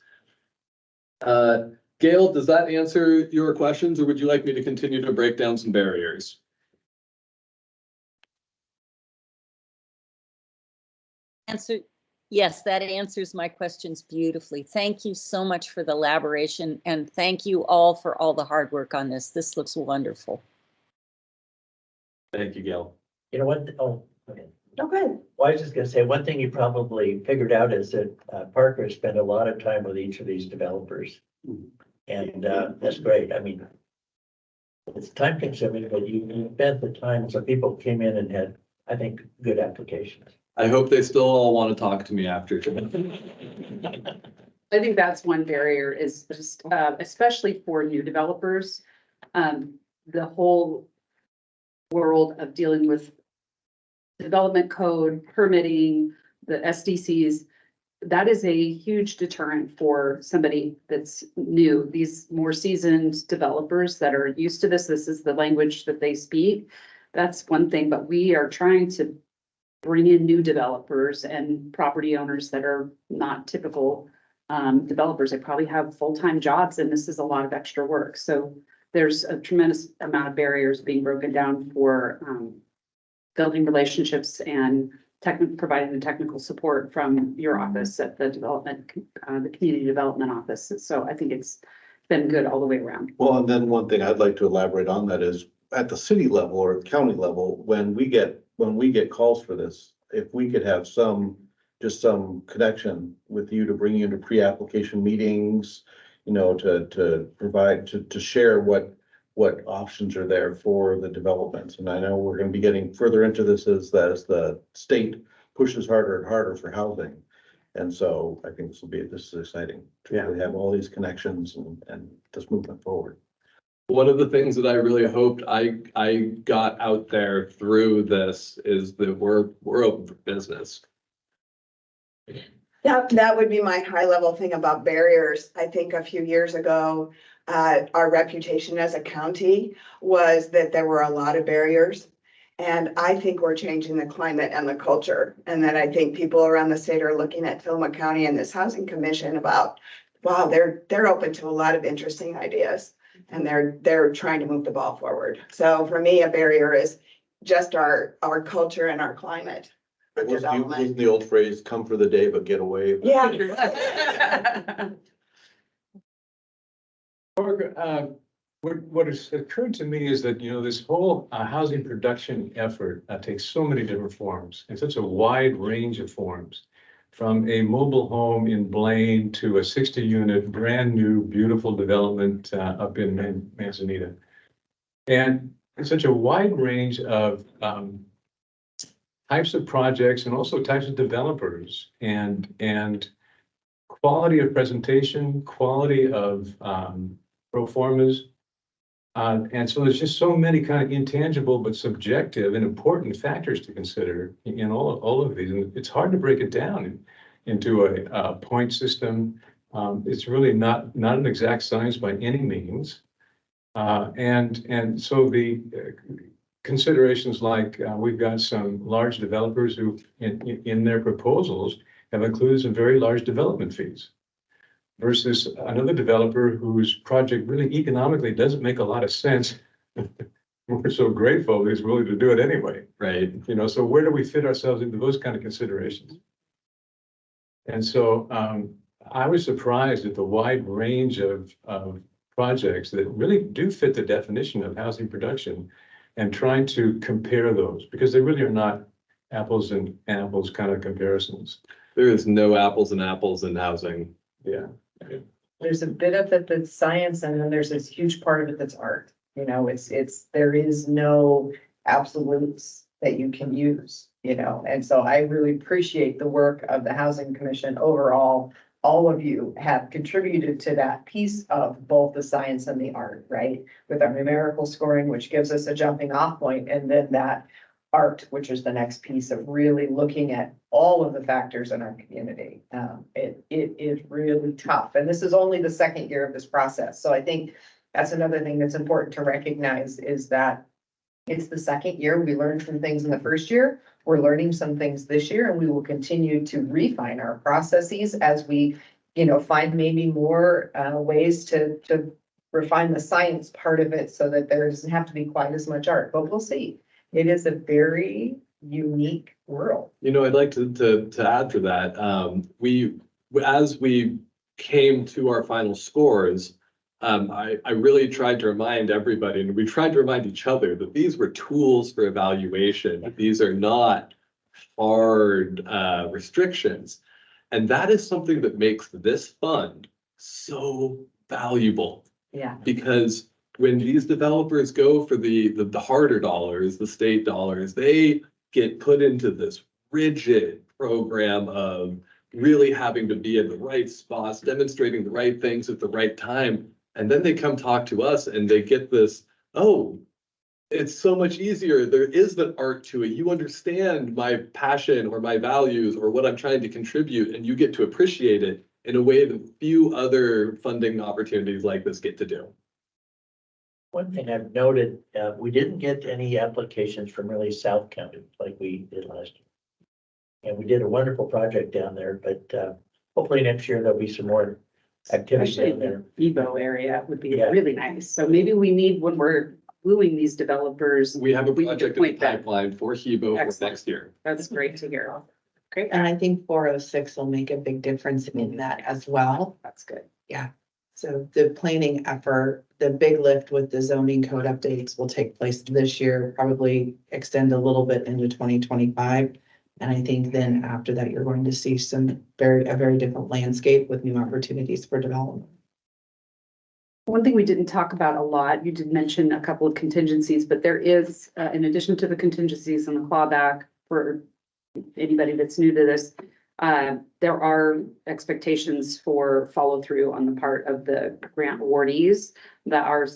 Gail, does that answer your questions, or would you like me to continue to break down some barriers? Yes, that answers my questions beautifully. Thank you so much for the elaboration, and thank you all for all the hard work on this. This looks wonderful. Thank you, Gail. You know what? Oh, okay. Oh, good. Well, I was just gonna say, one thing you probably figured out is that Parker spent a lot of time with each of these developers. And that's great. I mean, it's time consuming, but you spent the time, so people came in and had, I think, good applications. I hope they still all want to talk to me after. I think that's one barrier is just, especially for new developers, the whole world of dealing with development code, permitting, the SDCs, that is a huge deterrent for somebody that's new. These more seasoned developers that are used to this is the language that they speak. That's one thing, but we are trying to bring in new developers and property owners that are not typical developers. They probably have full-time jobs, and this is a lot of extra work. So there's a tremendous amount of barriers being broken down for building relationships and providing the technical support from your office at the development, the community development office. So I think it's been good all the way around. Well, and then one thing I'd like to elaborate on that is at the city level or county level, when we get calls for this, if we could have just some connection with you to bring you into pre-application meetings, you know, to provide, to share what options are there for the developments. And I know we're gonna be getting further into this as the state pushes harder and harder for housing. And so I think this is exciting to really have all these connections and this movement forward. One of the things that I really hoped I got out there through this is that we're open for business. That would be my high level thing about barriers. I think a few years ago, our reputation as a county was that there were a lot of barriers. And I think we're changing the climate and the culture. And that I think people around the state are looking at Tillamook County and this housing commission about, wow, they're open to a lot of interesting ideas. And they're trying to move the ball forward. So for me, a barrier is just our culture and our climate. Wasn't the old phrase, come for the day, but get away? Yeah. What has occurred to me is that, you know, this whole housing production effort takes so many different forms and such a wide range of forms, from a mobile home in Blaine to a 60-unit brand new beautiful development up in Manzanita. And it's such a wide range of types of projects and also types of developers and quality of presentation, quality of pro formas. And so there's just so many kind of intangible but subjective and important factors to consider in all of these. And it's hard to break it down into a point system. It's really not an exact science by any means. And so the considerations like we've got some large developers who in their proposals have included some very large development fees, versus another developer whose project really economically doesn't make a lot of sense. We're so grateful that he's willing to do it anyway. Right. You know, so where do we fit ourselves into those kind of considerations? And so I was surprised at the wide range of projects that really do fit the definition of housing production, and trying to compare those, because they really are not apples and apples kind of comparisons. There is no apples and apples in housing. Yeah. There's a bit of it that's science, and then there's this huge part of it that's art. You know, there is no absolutes that you can use, you know, and so I really appreciate the work of the Housing Commission overall. All of you have contributed to that piece of both the science and the art, right? With our numerical scoring, which gives us a jumping off point, and then that art, which is the next piece of really looking at all of the factors in our community. It is really tough. And this is only the second year of this process. So I think that's another thing that's important to recognize, is that it's the second year. We learned some things in the first year. We're learning some things this year, and we will continue to refine our processes as we, you know, find maybe more ways to refine the science part of it, so that there doesn't have to be quite as much art, but we'll see. It is a very unique world. You know, I'd like to add to that. As we came to our final scores, I really tried to remind everybody, and we tried to remind each other, that these were tools for evaluation. These are not hard restrictions. And that is something that makes this fund so valuable. Yeah. Because when these developers go for the harder dollars, the state dollars, they get put into this rigid program of really having to be in the right spots, demonstrating the right things at the right time. And then they come talk to us and they get this, oh, it's so much easier. There is that art to it. You understand my passion or my values or what I'm trying to contribute, and you get to appreciate it in a way that few other funding opportunities like this get to do. One thing I've noted, we didn't get any applications from really South County like we did last year. And we did a wonderful project down there, but hopefully next year there'll be some more activity Especially down there. the Evo area would be Yeah. really nice. So maybe we need, when we're wooing these developers, We have a We need to project in the point that. pipeline for Hebo for Excellent. next year. that's great to hear. Great, And I think 406 will make a big difference in that as well. that's good. Yeah. So the planning effort, the big lift with the zoning code updates will take place this year, probably extend a little bit into 2025. And I think then after that, you're going to see a very different landscape with new opportunities for development. One thing we didn't talk about a lot, you did mention a couple of contingencies, but there is, in addition to the contingencies and the clawback for anybody that's new to this, there are expectations for follow through on the part of the grant awardees that are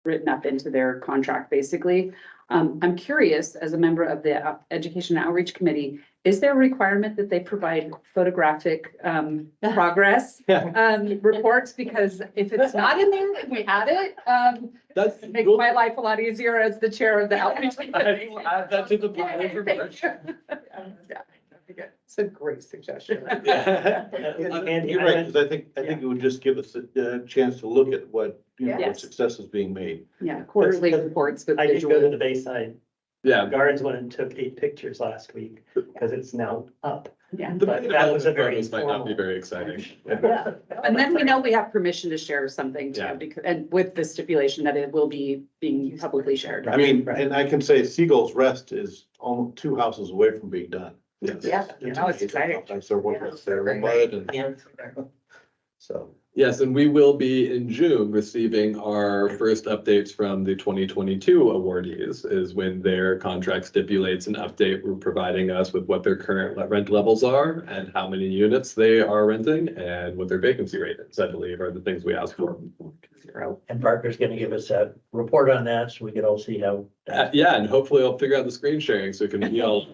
written up into their contract, basically. I'm curious, as a member of the Education Outreach Committee, is there a requirement that they provide photographic progress reports? Because if it's not in there, can we add it? That's Make my life a lot easier as the chair of the Outreach Committee. Add that to the plan for March. It's a great suggestion. And You're right, because I think it would just give us a chance to look at what, what Yes. success is being made. Yeah, quarterly reports with I did go to visual. the Bayside Yeah. Gardens one and took 8 pictures last week because it's now up. Yeah. The But that was a very this might not be informal- very exciting. Yeah. And then we know we have permission to share something Yeah. too, because, and with the stipulation that it will be being publicly shared. I mean, and I can say Seagull's Rest is almost 2 houses away from being done. Yes. Yeah, you know, it's exciting. They're working with their mud and Yeah. so. Yes, and we will be in June receiving our first updates from the 2022 awardees is when their contract stipulates an update, providing us with what their current rent levels are and how many units they are renting and what their vacancy rate is, I believe, are the things we asked for. And Parker's gonna give us a report on that so we can all see how. Yeah, and hopefully I'll figure out the screen sharing so we can yell.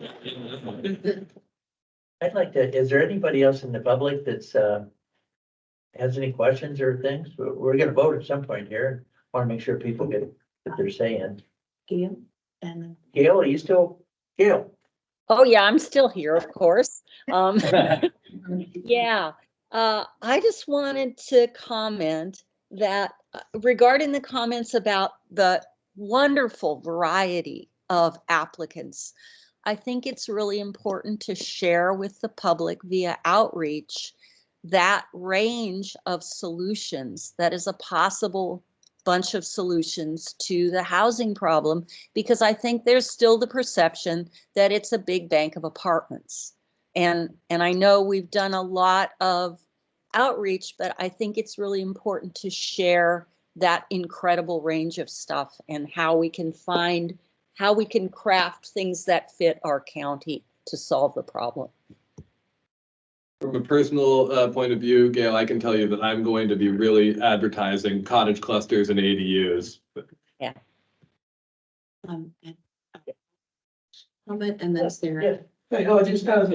I'd like to, is there anybody else in the public that's, has any questions or things? We're gonna vote at some point here. Want to make sure people get their say in. Gail, and Gail, are you still, Gail? Oh, yeah, I'm still here, of course. Yeah, I just wanted to comment that regarding the comments about the wonderful variety of applicants, I think it's really important to share with the public via outreach that range of solutions that is a possible bunch of solutions to the housing problem, because I think there's still the perception that it's a big bank of apartments. And I know we've done a lot of outreach, but I think it's really important to share that incredible range of stuff and how we can craft things that fit our county to solve the problem. From a personal point of view, Gail, I can tell you that I'm going to be really advertising cottage clusters and ADUs. Yeah. Comment and then Sarah. Hey, just as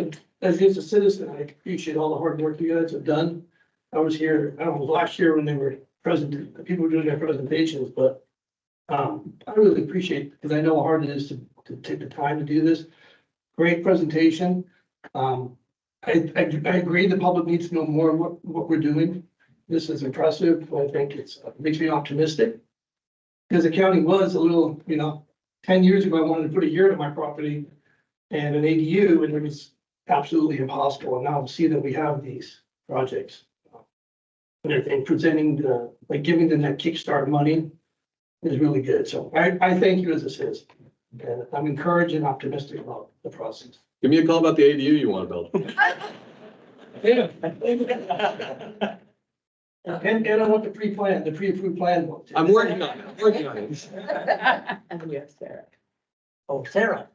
a citizen, I appreciate all the hard work you guys have done. I was here, I don't know, last year when they were people were doing their presentations, but I really appreciate, because I know how hard it is to take the time to do this. Great presentation. I agree the public needs to know more what we're doing. This is impressive. I think it makes me optimistic. Because the county was a little, 10 years ago, I wanted to put a yurt on my property and an ADU, and it was absolutely impossible. And now to see that we have these projects. And presenting giving them that kickstart money is really good. So I thank you as a citizen. And I'm encouraged and optimistic about the process. Give me a call about the ADU you want to build. Yeah. And I want the pre-approved plan. I'm working on it. And we have Sarah. Oh, Sarah.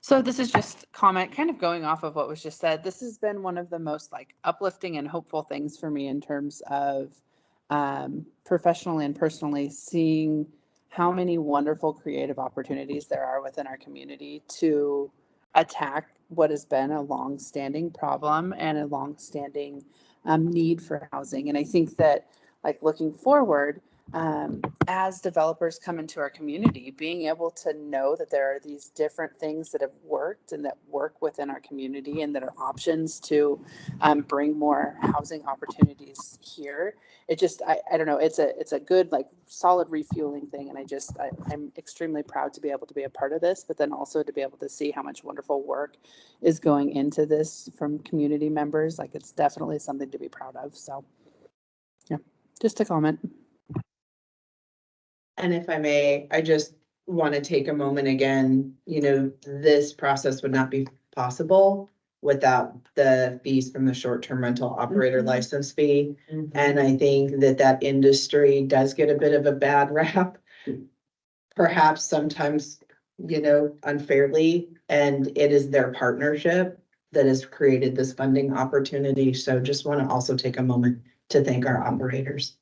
So this is just comment kind of going off of what was just said. This has been one of the most uplifting and hopeful things for me in terms of professionally and personally seeing how many wonderful creative opportunities there are within our community to attack what has been a long-standing problem and a long-standing need for housing. And I think that, like, looking forward, as developers come into our community, being able to know that there are these different things that have worked and that work within our community and that are options to bring more housing opportunities here. It just, I don't know, it's a good, like, solid refueling thing. And I'm extremely proud to be able to be a part of this, but then also to be able to see how much wonderful work is going into this from community members. Like, it's definitely something to be proud of. So yeah, just a comment. And if I may, I just want to take a moment again, this process would not be possible without the fees from the short-term rental operator license fee. And I think that industry does get a bit of a bad rap, perhaps sometimes, unfairly, and it is their partnership that has created this funding opportunity. So just want to also take a moment to thank our operators.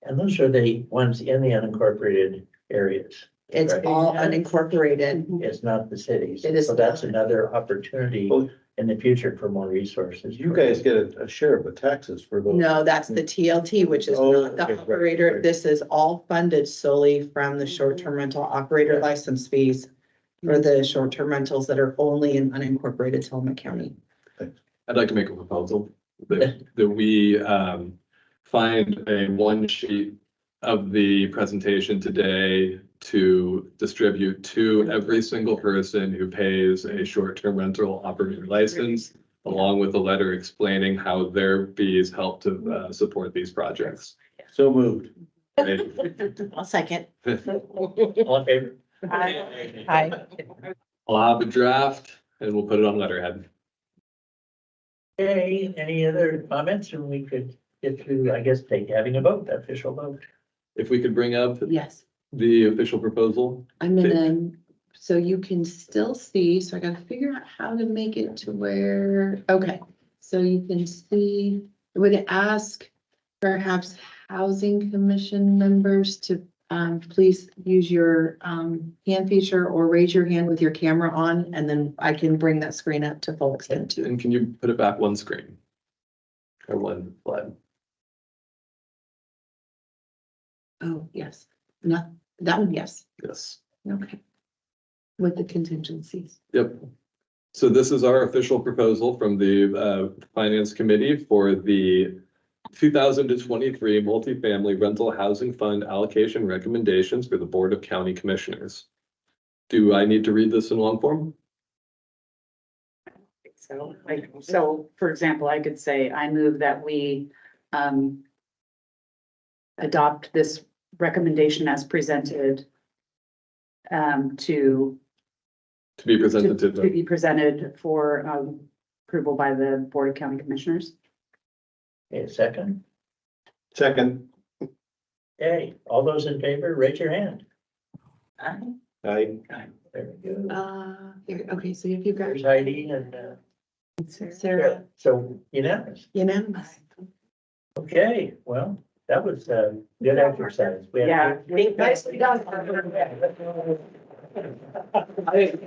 And those are the ones in the unincorporated areas. It's correct? all unincorporated. It's not the cities. It is So that's another opportunity in the future for more resources. You guys get a share of the taxes for those. No, that's the TLT, which is Oh, not the okay, right, operator. right. This is all funded solely from the short-term rental operator license fees for the short-term rentals that are only in unincorporated Tillamook County. I'd like to make a proposal that we find a one sheet of the presentation today to distribute to every single person who pays a short-term rental operator license, along with a letter explaining how their fees help to support these projects. So moved. I'll second. All in favor? Hi. I'll have a draft and we'll put it on letterhead. Okay, any other comments? And we could get to, I guess, having a vote, official vote. If we could bring up Yes, the official proposal. I'm gonna, so you can still see, so I gotta figure out how to make it to where, okay. So you can see, I would ask perhaps housing commission members to please use your hand feature or raise your hand with your camera on, and then I can bring that screen up to full extent too. And can you put it back one screen? Or one slide? Oh, yes, not that one, yes, Yes. okay. With the contingencies. Yep. So this is our official proposal from the Finance Committee for the 2023 multifamily rental housing fund allocation recommendations for the Board of County Commissioners. Do I need to read this in long form? So for example, I could say, I move that we adopt this recommendation as presented to be presented to to be presented for approval by the Board of County Commissioners. Okay, second. Second. Okay, all those in favor, raise your hand. Aye. There we go. Okay, so if you've got There's Heidi and Sarah, so unanimous. unanimous. Okay, well, that was good exercise. We had- Nicely done.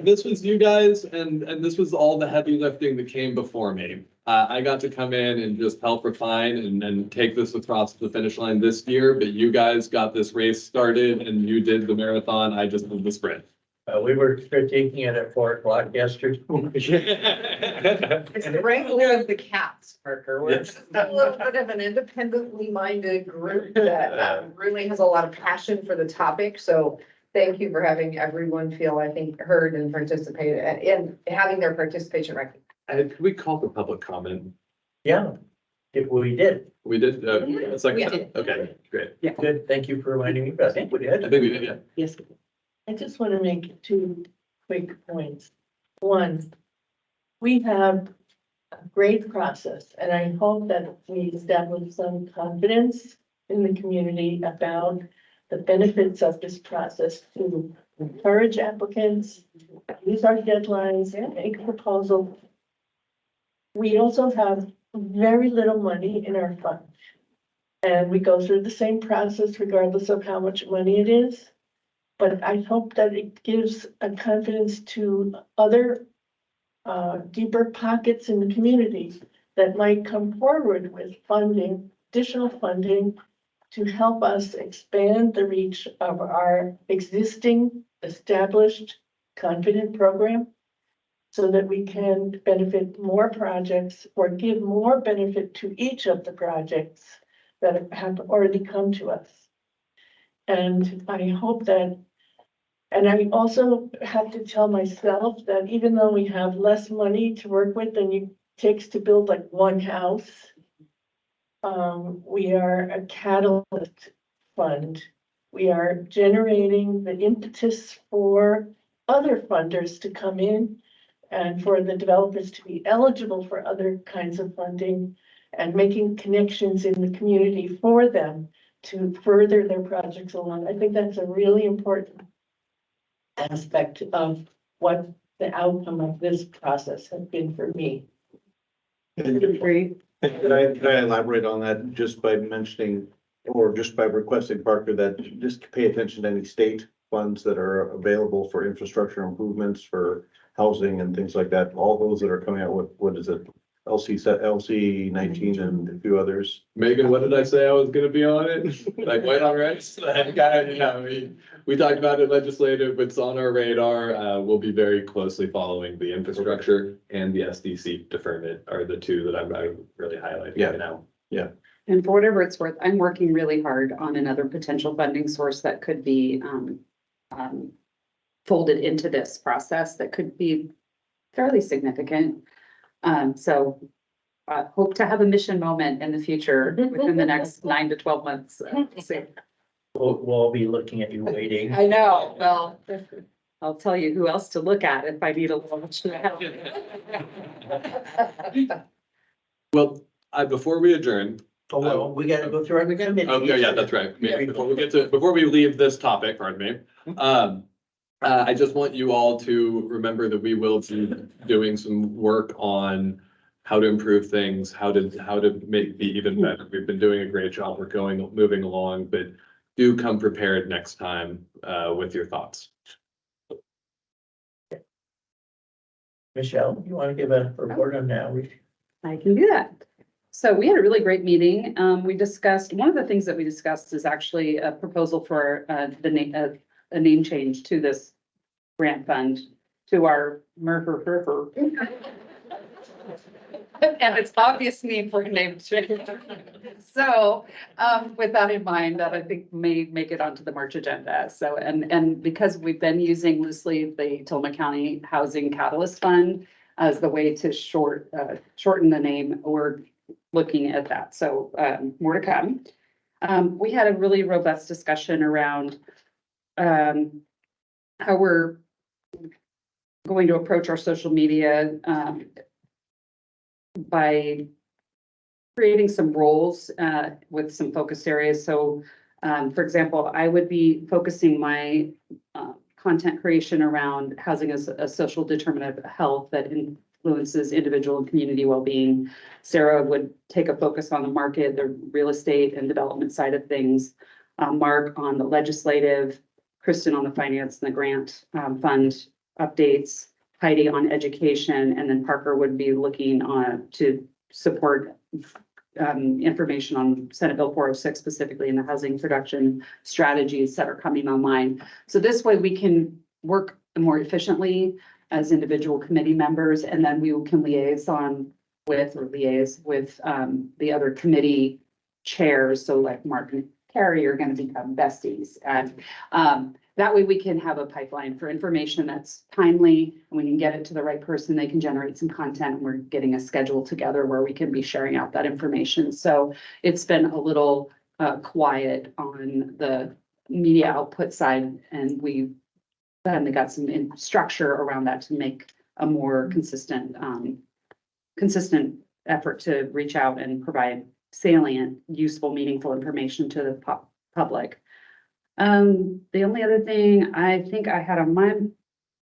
This was you guys, and this was all the heavy lifting that came before me. I got to come in and just help refine and take this across the finish line this year, but you guys got this race started and you did the marathon. I just did the sprint. We were critiquing it at 4 o'clock yesterday. It's the wrangler of the cats, Parker. We're Yes. a little bit of an independently minded group that really has a lot of passion for the topic. So thank you for having everyone feel, I think, heard and participated and having their participation recognized. Could we call for public comment? Yeah, if we did. We did, a second, We did. okay, great. Good, thank you for reminding me, but I think we did. I think we did, yeah. Yes. I just want to make 2 quick points. One, we have a great process, and I hope that we establish some confidence in the community about the benefits of this process to encourage applicants, use our deadlines, and make a proposal. We also have very little money in our fund. And we go through the same process regardless of how much money it is. But I hope that it gives a confidence to other deeper pockets in the community that might come forward with funding, additional funding to help us expand the reach of our existing established confident program so that we can benefit more projects or give more benefit to each of the projects that have already come to us. And I hope that, and I also have to tell myself that even though we have less money to work with than it takes to build like one house, we are a catalyst fund. We are generating the impetus for other funders to come in and for the developers to be eligible for other kinds of funding and making connections in the community for them to further their projects along. I think that's a really important aspect of what the outcome of this process has been for me. Great. Can I elaborate on that just by mentioning, or just by requesting Parker that just pay attention to any state funds that are available for infrastructure improvements, for housing and things like that, all those that are coming out with, what is it? LC 19 and a few others. Megan, what did I say I was gonna be on it? Like white on red? We talked about it legislative, it's on our radar. We'll be very closely following the infrastructure and the SDC deferment are the two that I'm really highlighting right now. Yeah. And for whatever it's worth, I'm working really hard on another potential funding source that could be folded into this process that could be fairly significant. So hope to have a mission moment in the future within the next 9 to 12 months. We'll all be looking at you waiting. I know, well, I'll tell you who else to look at if I need a little help. Well, before we adjourn. Oh, well, we gotta go through our committee. Okay, yeah, that's right. Before we leave this topic, pardon me. I just want you all to remember that we will be doing some work on how to improve things, how to be even better. We've been doing a great job. We're moving along, but do come prepared next time with your thoughts. Michelle, you want to give a report on that? I can do that. So we had a really great meeting. We discussed, one of the things that we discussed is actually a proposal for a name change to this grant fund to our MFRHF. And it's obvious need for a name change. So with that in mind, that I think may make it onto the March agenda. So, and because we've been using loosely the Tillamook County Housing Catalyst Fund as the way to shorten the name, we're looking at that. So more to come. We had a really robust discussion around how we're going to approach our social media by creating some roles with some focus areas. So, for example, I would be focusing my content creation around housing as a social determinant of health that influences individual and community well-being. Sarah would take a focus on the market, the real estate and development side of things. Mark on the legislative, Kristen on the finance and the grant fund updates, Heidi on education, and then Parker would be looking on to support information on Senate Bill 406, specifically in the housing production strategies that are coming online. So this way we can work more efficiently as individual committee members, and then we can liaise with the other committee chairs. So like Mark and Carrie are going to become besties, and that way we can have a pipeline for information that's timely, and we can get it to the right person. They can generate some content, and we're getting a schedule together where we can be sharing out that information. So it's been a little quiet on the media output side, and we finally got some structure around that to make a more consistent effort to reach out and provide salient, useful, meaningful information to the public. The only other thing I think I had on my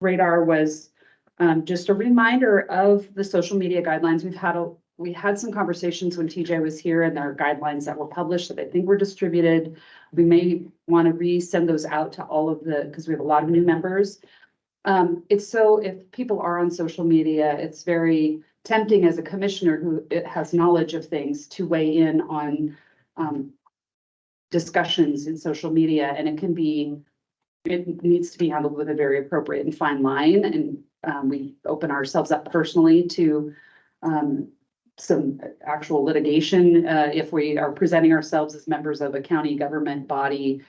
radar was just a reminder of the social media guidelines. We've had we had some conversations when TJ was here and there are guidelines that were published that I think were distributed. We may want to resend those out to all of because we have a lot of new members. It's so if people are on social media, it's very tempting as a commissioner who has knowledge of things to weigh in on discussions in social media, and it needs to be handled with a very appropriate and fine line. And we open ourselves up personally to some actual litigation if we are presenting ourselves as members of a county government body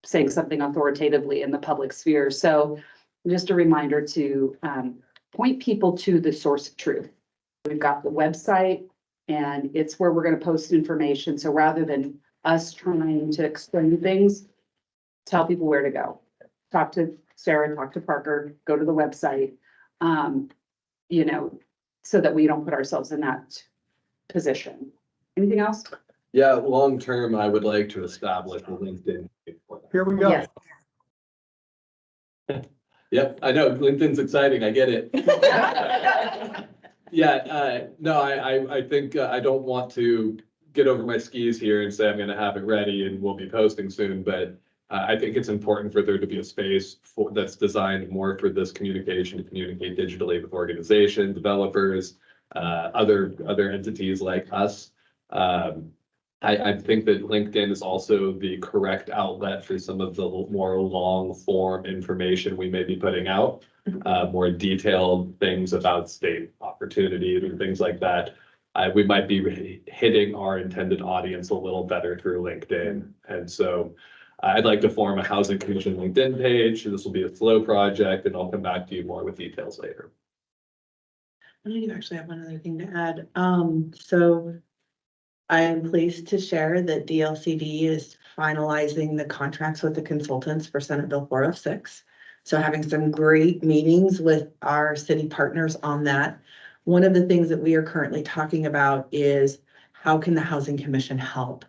saying something authoritatively in the public sphere. So just a reminder to point people to the source of truth. We've got the website and it's where we're going to post information. So rather than us trying to explain things, tell people where to go. Talk to Sarah, talk to Parker, go to the website, so that we don't put ourselves in that position. Anything else? Yeah, long term, I would like to establish a LinkedIn. Here we go. Yes. Yep, I know, LinkedIn's exciting, I get it. Yeah, no, I think I don't want to get over my skis here and say I'm gonna have it ready and we'll be posting soon, but I think it's important for there to be a space that's designed more for this communication, to communicate digitally with organizations, developers, other entities like us. I think that LinkedIn is also the correct outlet for some of the more long form information we may be putting out, more detailed things about state opportunities and things like that. We might be hitting our intended audience a little better through LinkedIn. And so I'd like to form a housing commission LinkedIn page. This will be a slow project and I'll come back to you more with details later. I do actually have one other thing to add. So I am pleased to share that DLCD is finalizing the contracts with the consultants for Senate Bill 406. So having some great meetings with our city partners on that. One of the things that we are currently talking about is how can the Housing Commission help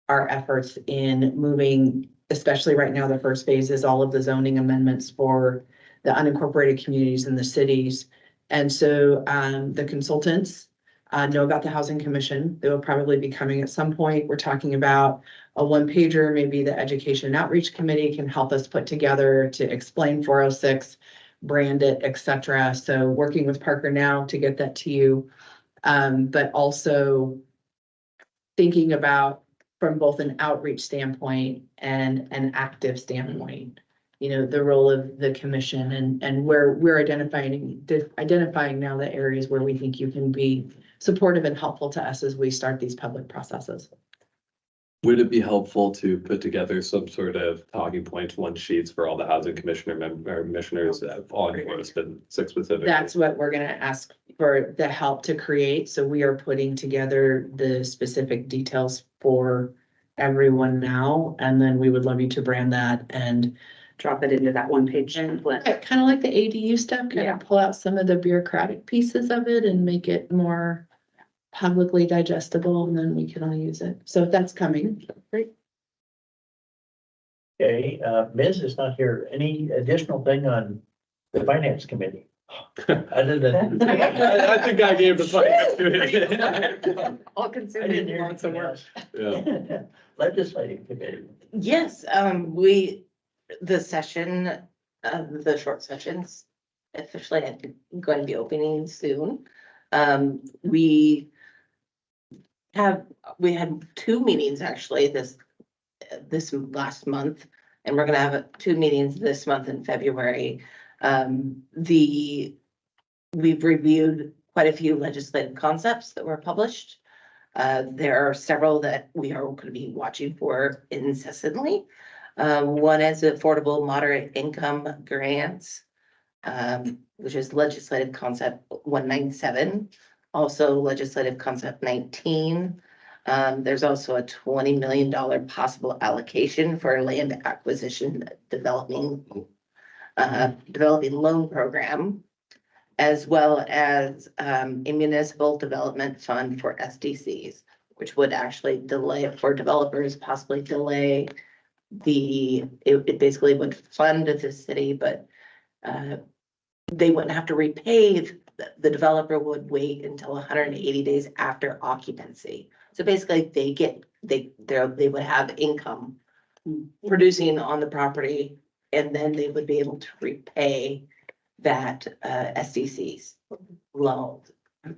our efforts in moving, especially right now, the first phase is all of the zoning amendments for the unincorporated communities in the cities. And so the consultants know about the Housing Commission. They will probably be coming at some point. We're talking about a one-pager, maybe the Education and Outreach Committee can help us put together to explain 406, brand it, etc. So working with Parker now to get that to you, but also thinking about from both an outreach standpoint and an active standpoint, the role of the commission and where we're identifying now the areas where we think you can be supportive and helpful to us as we start these public processes. Would it be helpful to put together some sort of talking points, one sheets for all the housing commissioners on for specific? That's what we're going to ask for the help to create. So we are putting together the specific details for everyone now, and then we would love you to brand that and drop it into that one-page template. Kind of like the ADU stuff, kind of pull out some of the bureaucratic pieces of it and make it more publicly digestible, and then we can all use it. So that's coming. Great. Okay, Ms. is not here. Any additional thing on the finance committee? Other than. I think I gave the finance committee. All I consuming didn't hear lots of anything work. else. Yeah. Legislative committee. Yes, the session, the short sessions officially going to be opening soon. We had 2 meetings actually this last month, and we're gonna have 2 meetings this month in February. We've reviewed quite a few legislative concepts that were published. There are several that we are going to be watching for incessantly. One is affordable moderate income grants, which is legislative concept 197. Also legislative concept 19. There's also a $20 million possible allocation for land acquisition developing loan program, as well as a municipal development fund for SDCs, which would actually delay for developers, possibly delay it basically would fund the city, but they wouldn't have to repay the developer would wait until 180 days after occupancy. So basically they would have income producing on the property, and then they would be able to repay that SDC's loan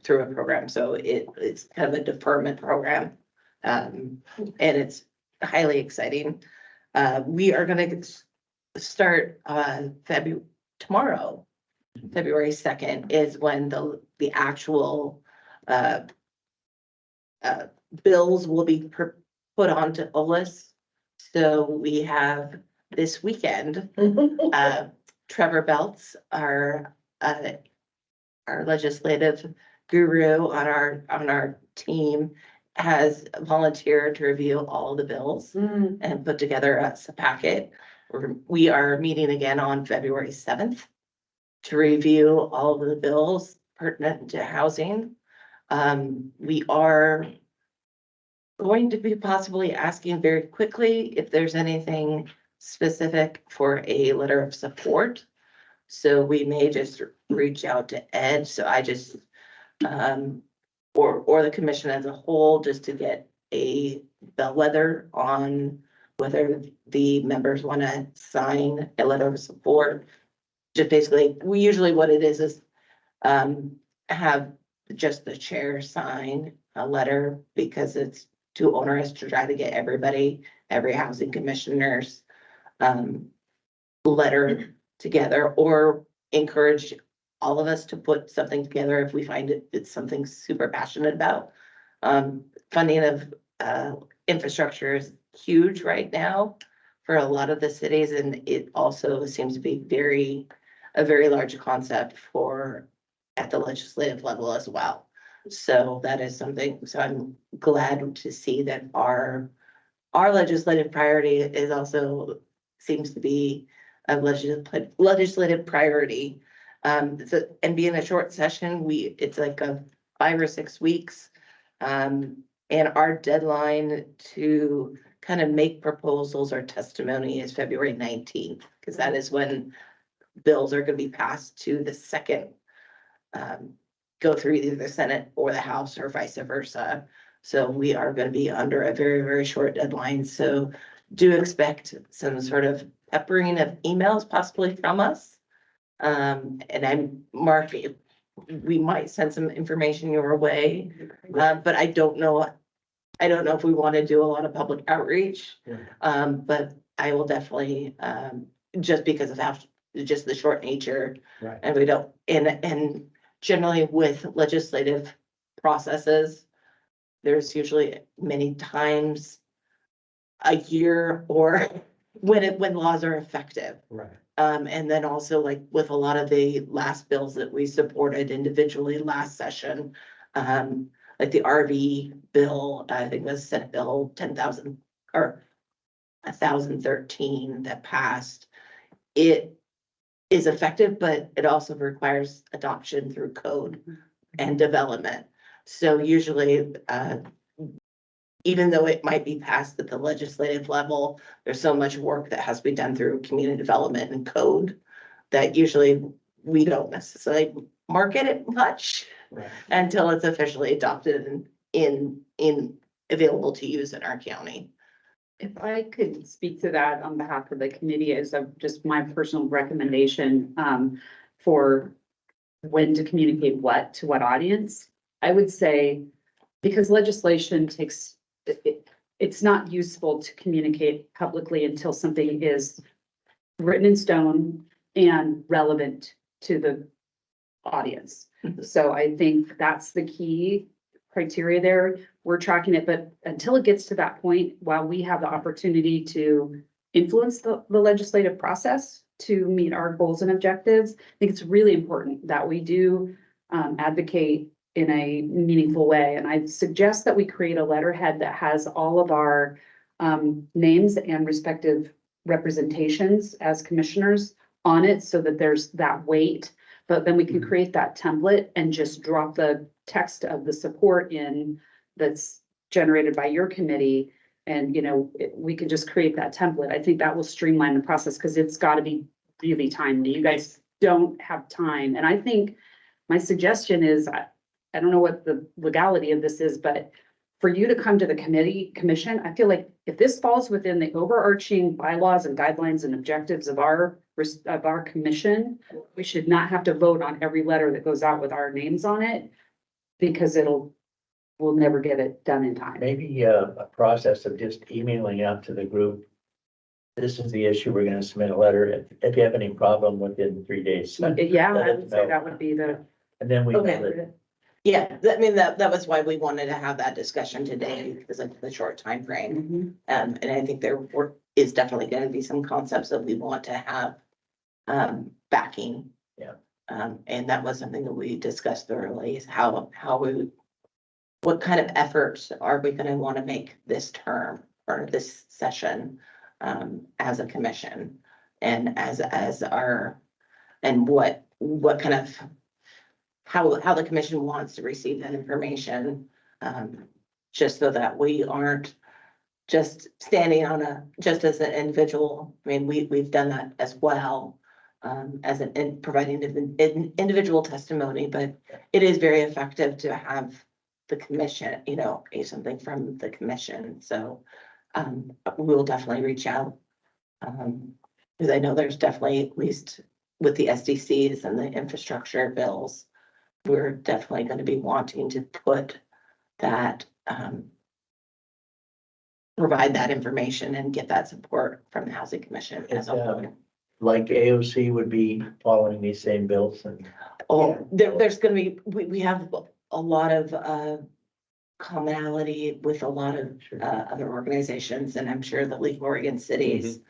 through a program. So it's kind of a deferment program. And it's highly exciting. We are gonna start tomorrow, February 2nd is when the actual bills will be put onto OLIS. So we have this weekend, Trevor Belts, our legislative guru on our team, has volunteered to review all the bills and put together a packet. We are meeting again on February 7th to review all of the bills pertinent to housing. We are going to be possibly asking very quickly if there's anything specific for a letter of support. So we may just reach out to Ed. So I just, or the commission as a whole, just to get a bellwether on whether the members want to sign a letter of support. Just basically, what it is have just the chair sign a letter, because it's too onerous to try to get every housing commissioner's letter together, or encourage all of us to put something together if we find it's something super passionate about. Funding of infrastructure is huge right now for a lot of the cities, and it also seems to be a very large concept at the legislative level as well. So that is something, so I'm glad to see that our legislative priority is also seems to be a legislative priority. And being a short session, it's like 5 or 6 weeks. And our deadline to kind of make proposals or testimony is February 19th, because that is when bills are going to be passed to the second, go through either the Senate or the House or vice versa. So we are going to be under a very, very short deadline. So do expect some sort of peppering of emails possibly from us. And Mark, we might send some information your way, but I don't know if we want to do a lot of public outreach. But I will definitely, just because of just the short nature. Right. And we don't, and generally with legislative processes, there's usually many times a year or when laws are effective. Right. And then also like with a lot of the last bills that we supported individually last session, like the RV bill, I think it was Senate Bill 10,000 or 1013 that passed. It is effective, but it also requires adoption through code and development. So usually, even though it might be passed at the legislative level, there's so much work that has to be done through community development and code that usually we don't necessarily market it much until it's officially adopted and in available to use in our county. If I could speak to that on behalf of the committee as just my personal recommendation for when to communicate what to what audience, I would say, because legislation it's not useful to communicate publicly until something is written in stone and relevant to the audience. So I think that's the key criteria there. We're tracking it, but until it gets to that point, while we have the opportunity to influence the legislative process to meet our goals and objectives, I think it's really important that we do advocate in a meaningful way. And I suggest that we create a letterhead that has all of our names and respective representations as commissioners on it, so that there's that weight. But then we can create that template and just drop the text of the support in that's generated by your committee. And, we can just create that template. I think that will streamline the process, because it's got to be really timely. You guys don't have time. And I think my suggestion is, I don't know what the legality of this is, but for you to come to the commission, I feel like if this falls within the overarching bylaws and guidelines and objectives of our commission, we should not have to vote on every letter that goes out with our names on it, because we'll never get it done in time. Maybe a process of just emailing out to the group. This is the issue. We're gonna submit a letter. If you have any problem within 3 days. Yeah, let I us would say know. that would be the. And then we know Okay. that Yeah, I mean, that was why we wanted to have that discussion today, because of the short time frame. And I think there is definitely gonna be some concepts that we want to have backing. Yeah. And that was something that we discussed thoroughly, is what kind of efforts are we gonna wanna make this term or this session as a commission? And and what kind of, how the commission wants to receive that information, just so that we aren't just standing just as an individual. I mean, we've done that as well, in providing individual testimony, but it is very effective to have the commission, something from the commission. So we'll definitely reach out. Because I know there's definitely, at least with the SDCs and the infrastructure bills, we're definitely going to be wanting to put that, provide that information and get that support from the Housing Commission as a whole. like AOC would be following these same bills and. Oh, there's gonna be, we have a lot of commonality with a lot of other organizations, and I'm sure the League of Oregon Cities,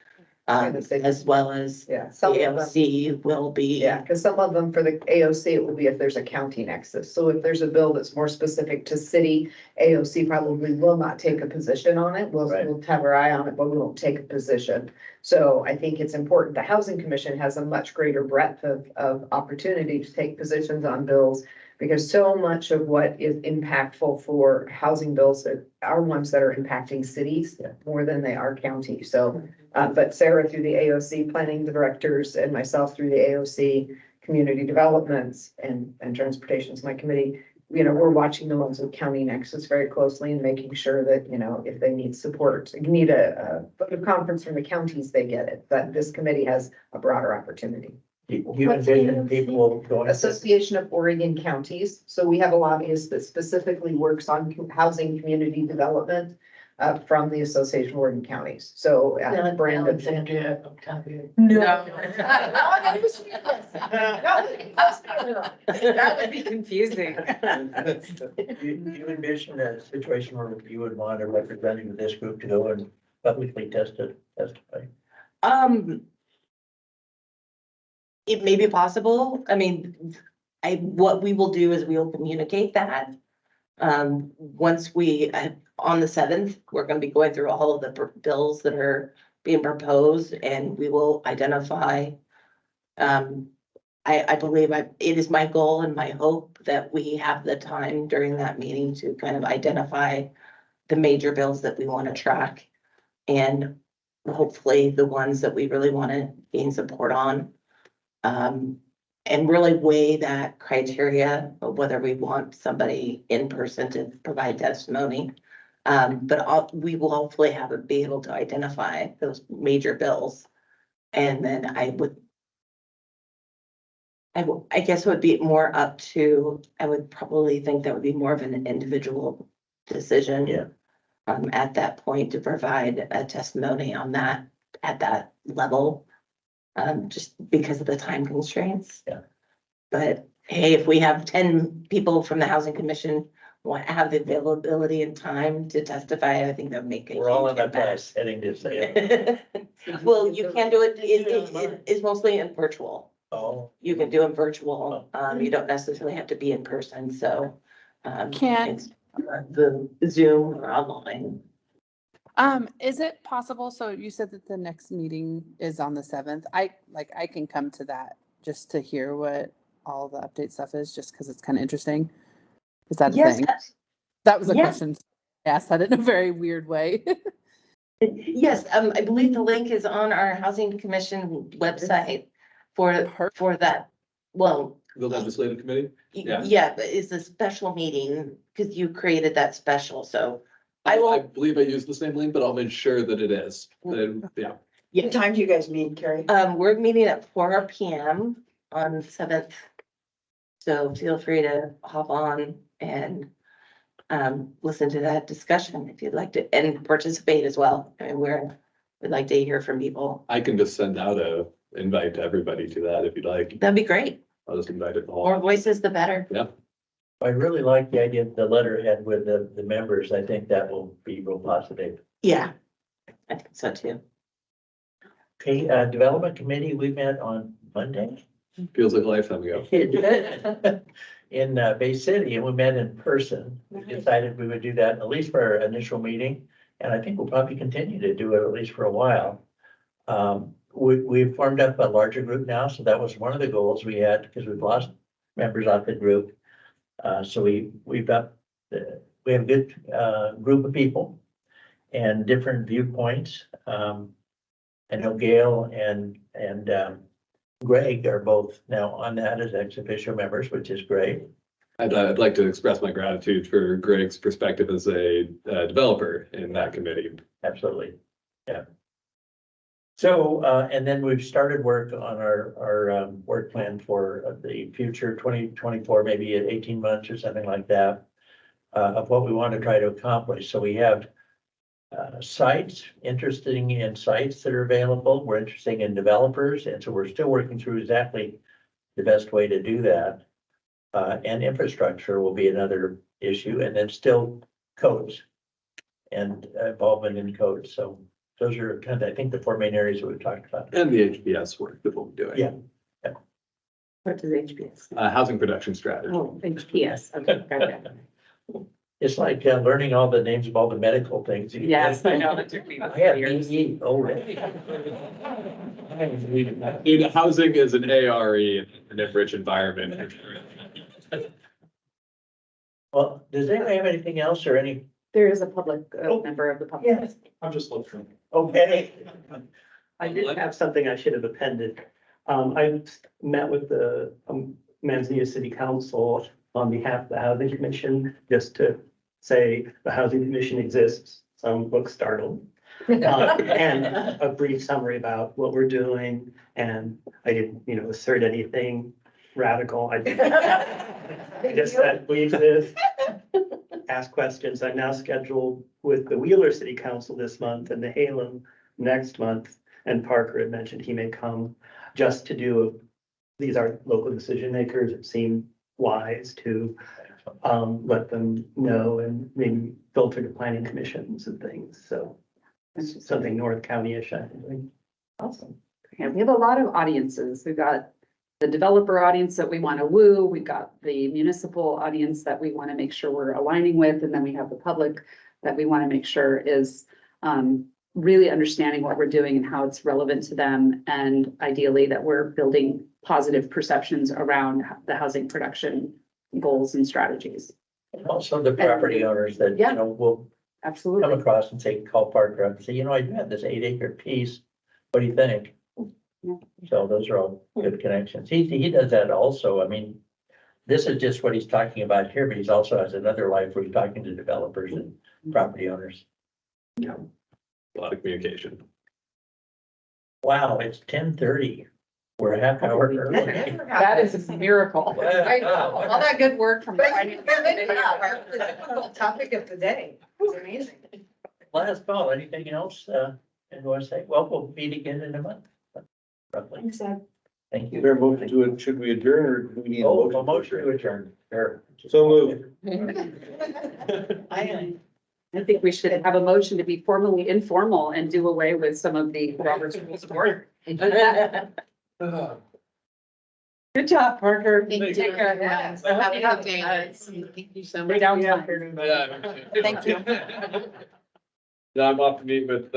as well as the AOC will be. Yeah, because some of them for the AOC, it will be if there's a county nexus. So if there's a bill that's more specific to city, AOC probably will not take a position on it. We'll have our eye on it, but we won't take a position. So I think it's important. The Housing Commission has a much greater breadth of opportunity to take positions on bills, because so much of what is impactful for housing bills are ones that are impacting cities more than they are counties. So, but Sarah through the AOC planning directors and myself through the AOC community developments and transportation is my committee, we're watching the ones with county nexus very closely and making sure that, if they need support, you need a vote of conference from the counties, they get it. But this committee has a broader opportunity. You envision people going. Association of Oregon Counties. So we have a lobbyist that specifically works on housing community development from the Association of Oregon Counties. So Brandon. Alexandria. No. That would be confusing. You envision a situation where you would want a representative of this group to go and publicly testify? It may be possible. I mean, what we will do is we will communicate that. Once we, on the 7th, we're going to be going through all of the bills that are being proposed, and we will identify. I believe it is my goal and my hope that we have the time during that meeting to kind of identify the major bills that we want to track, and hopefully the ones that we really want to gain support on. And really weigh that criteria of whether we want somebody in person to provide testimony. But we will hopefully be able to identify those major bills. And then I guess it would be more up to, I would probably think that would be more of an individual decision. Yeah. At that point to provide a testimony on that at that level. Just because of the time constraints. Yeah. But hey, if we have 10 people from the Housing Commission have the availability and time to testify, I think that would make it. We're all in that class heading to say it. Well, you can do it. It's mostly in virtual. Oh. You can do it virtual. You don't necessarily have to be in person. So it's the Zoom or online. Is it possible? So you said that the next meeting is on the 7th. I can come to that just to hear what all the update stuff is, just because it's kind of interesting. Is that a thing? That was a question I asked that in a very weird way. Yes, I believe the link is on our Housing Commission website for that Well, The legislative committee? Yeah. yeah, but it's a special meeting because you created that special, so I I will, believe I used the same link, but I'll make sure that it is. Yeah. What time do you guys meet, Carrie? we're meeting at 4 p.m. on 7th. So feel free to hop on and listen to that discussion if you'd like to, and participate as well. I mean, we'd like to hear from people. I can just send out a invite to everybody to that if you'd like. That'd be great. I'll just invite it all. More voices, the better. Yeah. I really like the idea of the letterhead with the members. I think that will be real positive. Yeah, I think so too. Okay, Development Committee, we met on Monday. Feels like a lifetime ago. In Bay City, and we met in person. We decided we would do that at least for our initial meeting, and I think we'll probably continue to do it at least for a while. We've formed up a larger group now, so that was one of the goals we had, because we've lost members off the group. So we have a good group of people and different viewpoints. I know Gail and Greg are both now on that as ex officio members, which is great. I'd like to express my gratitude for Greg's perspective as a developer in that committee. Absolutely, yeah. So, and then we've started work on our work plan for the future 2024, maybe at 18 months or something like that, of what we want to try to accomplish. So we have sites, interesting in sites that are available. We're interested in developers, and so we're still working through exactly the best way to do that. And infrastructure will be another issue, and then still codes and involvement in codes. So those are kind of, I think, the four main areas that we've talked about. And the HPS work that we'll be doing. Yeah. What does HPS? Housing production strategy. Oh, HPS, okay, gotcha. It's like learning all the names of all the medical things. Yes, I know, that took me about Yeah, years. already. Dude, housing is an ARE in an enriched environment. Well, does anybody have anything else or any? There is a public member of the public. Yes. I'm just looking. Okay. I did have something I should have appended. I met with the Manzanita City Council on behalf of the Housing Commission, just to say the Housing Commission exists. Some folks startled. And a brief summary about what we're doing, and I didn't, assert anything radical. I just said we exist, ask questions. I'm now scheduled with the Wheeler City Council this month and the Halem next month. And Parker had mentioned he may come just to do, these are local decision makers. It seemed wise to let them know and maybe filter to planning commissions and things. So it's something North County-ish, I think. Awesome. Yeah, we have a lot of audiences. We've got the developer audience that we want to woo. We've got the municipal audience that we want to make sure we're aligning with. And then we have the public that we want to make sure is really understanding what we're doing and how it's relevant to them. And ideally that we're building positive perceptions around the housing production goals and strategies. Also the property owners that, will absolutely come across and say, call Parker up and say, I do have this 8-acre piece. What do you think? Yeah. So those are all good connections. He does that also. I mean, this is just what he's talking about here, but he's also has another life where he's talking to developers and property owners. Yeah. A lot of communication. Wow, it's 10:30. We're a half hour early. That is a miracle. I know. All that good work from. Topic of the day. It's amazing. Last call, anything else, and want to say, well, we'll meet again in a month. Roughly. Thanks, Ed. Thank you. Is there a motion to it? Should we adjourn or do we need? Oh, a motion to adjourn. Sure. So moved. I think we should have a motion to be formally informal and do away with some of the Robert's Rules of Order. Good job, Parker. Thank you. Take care. Yes. Have a good day. Thank you so Stay much. down. Yeah. Thank you. Yeah, I'm off to meet with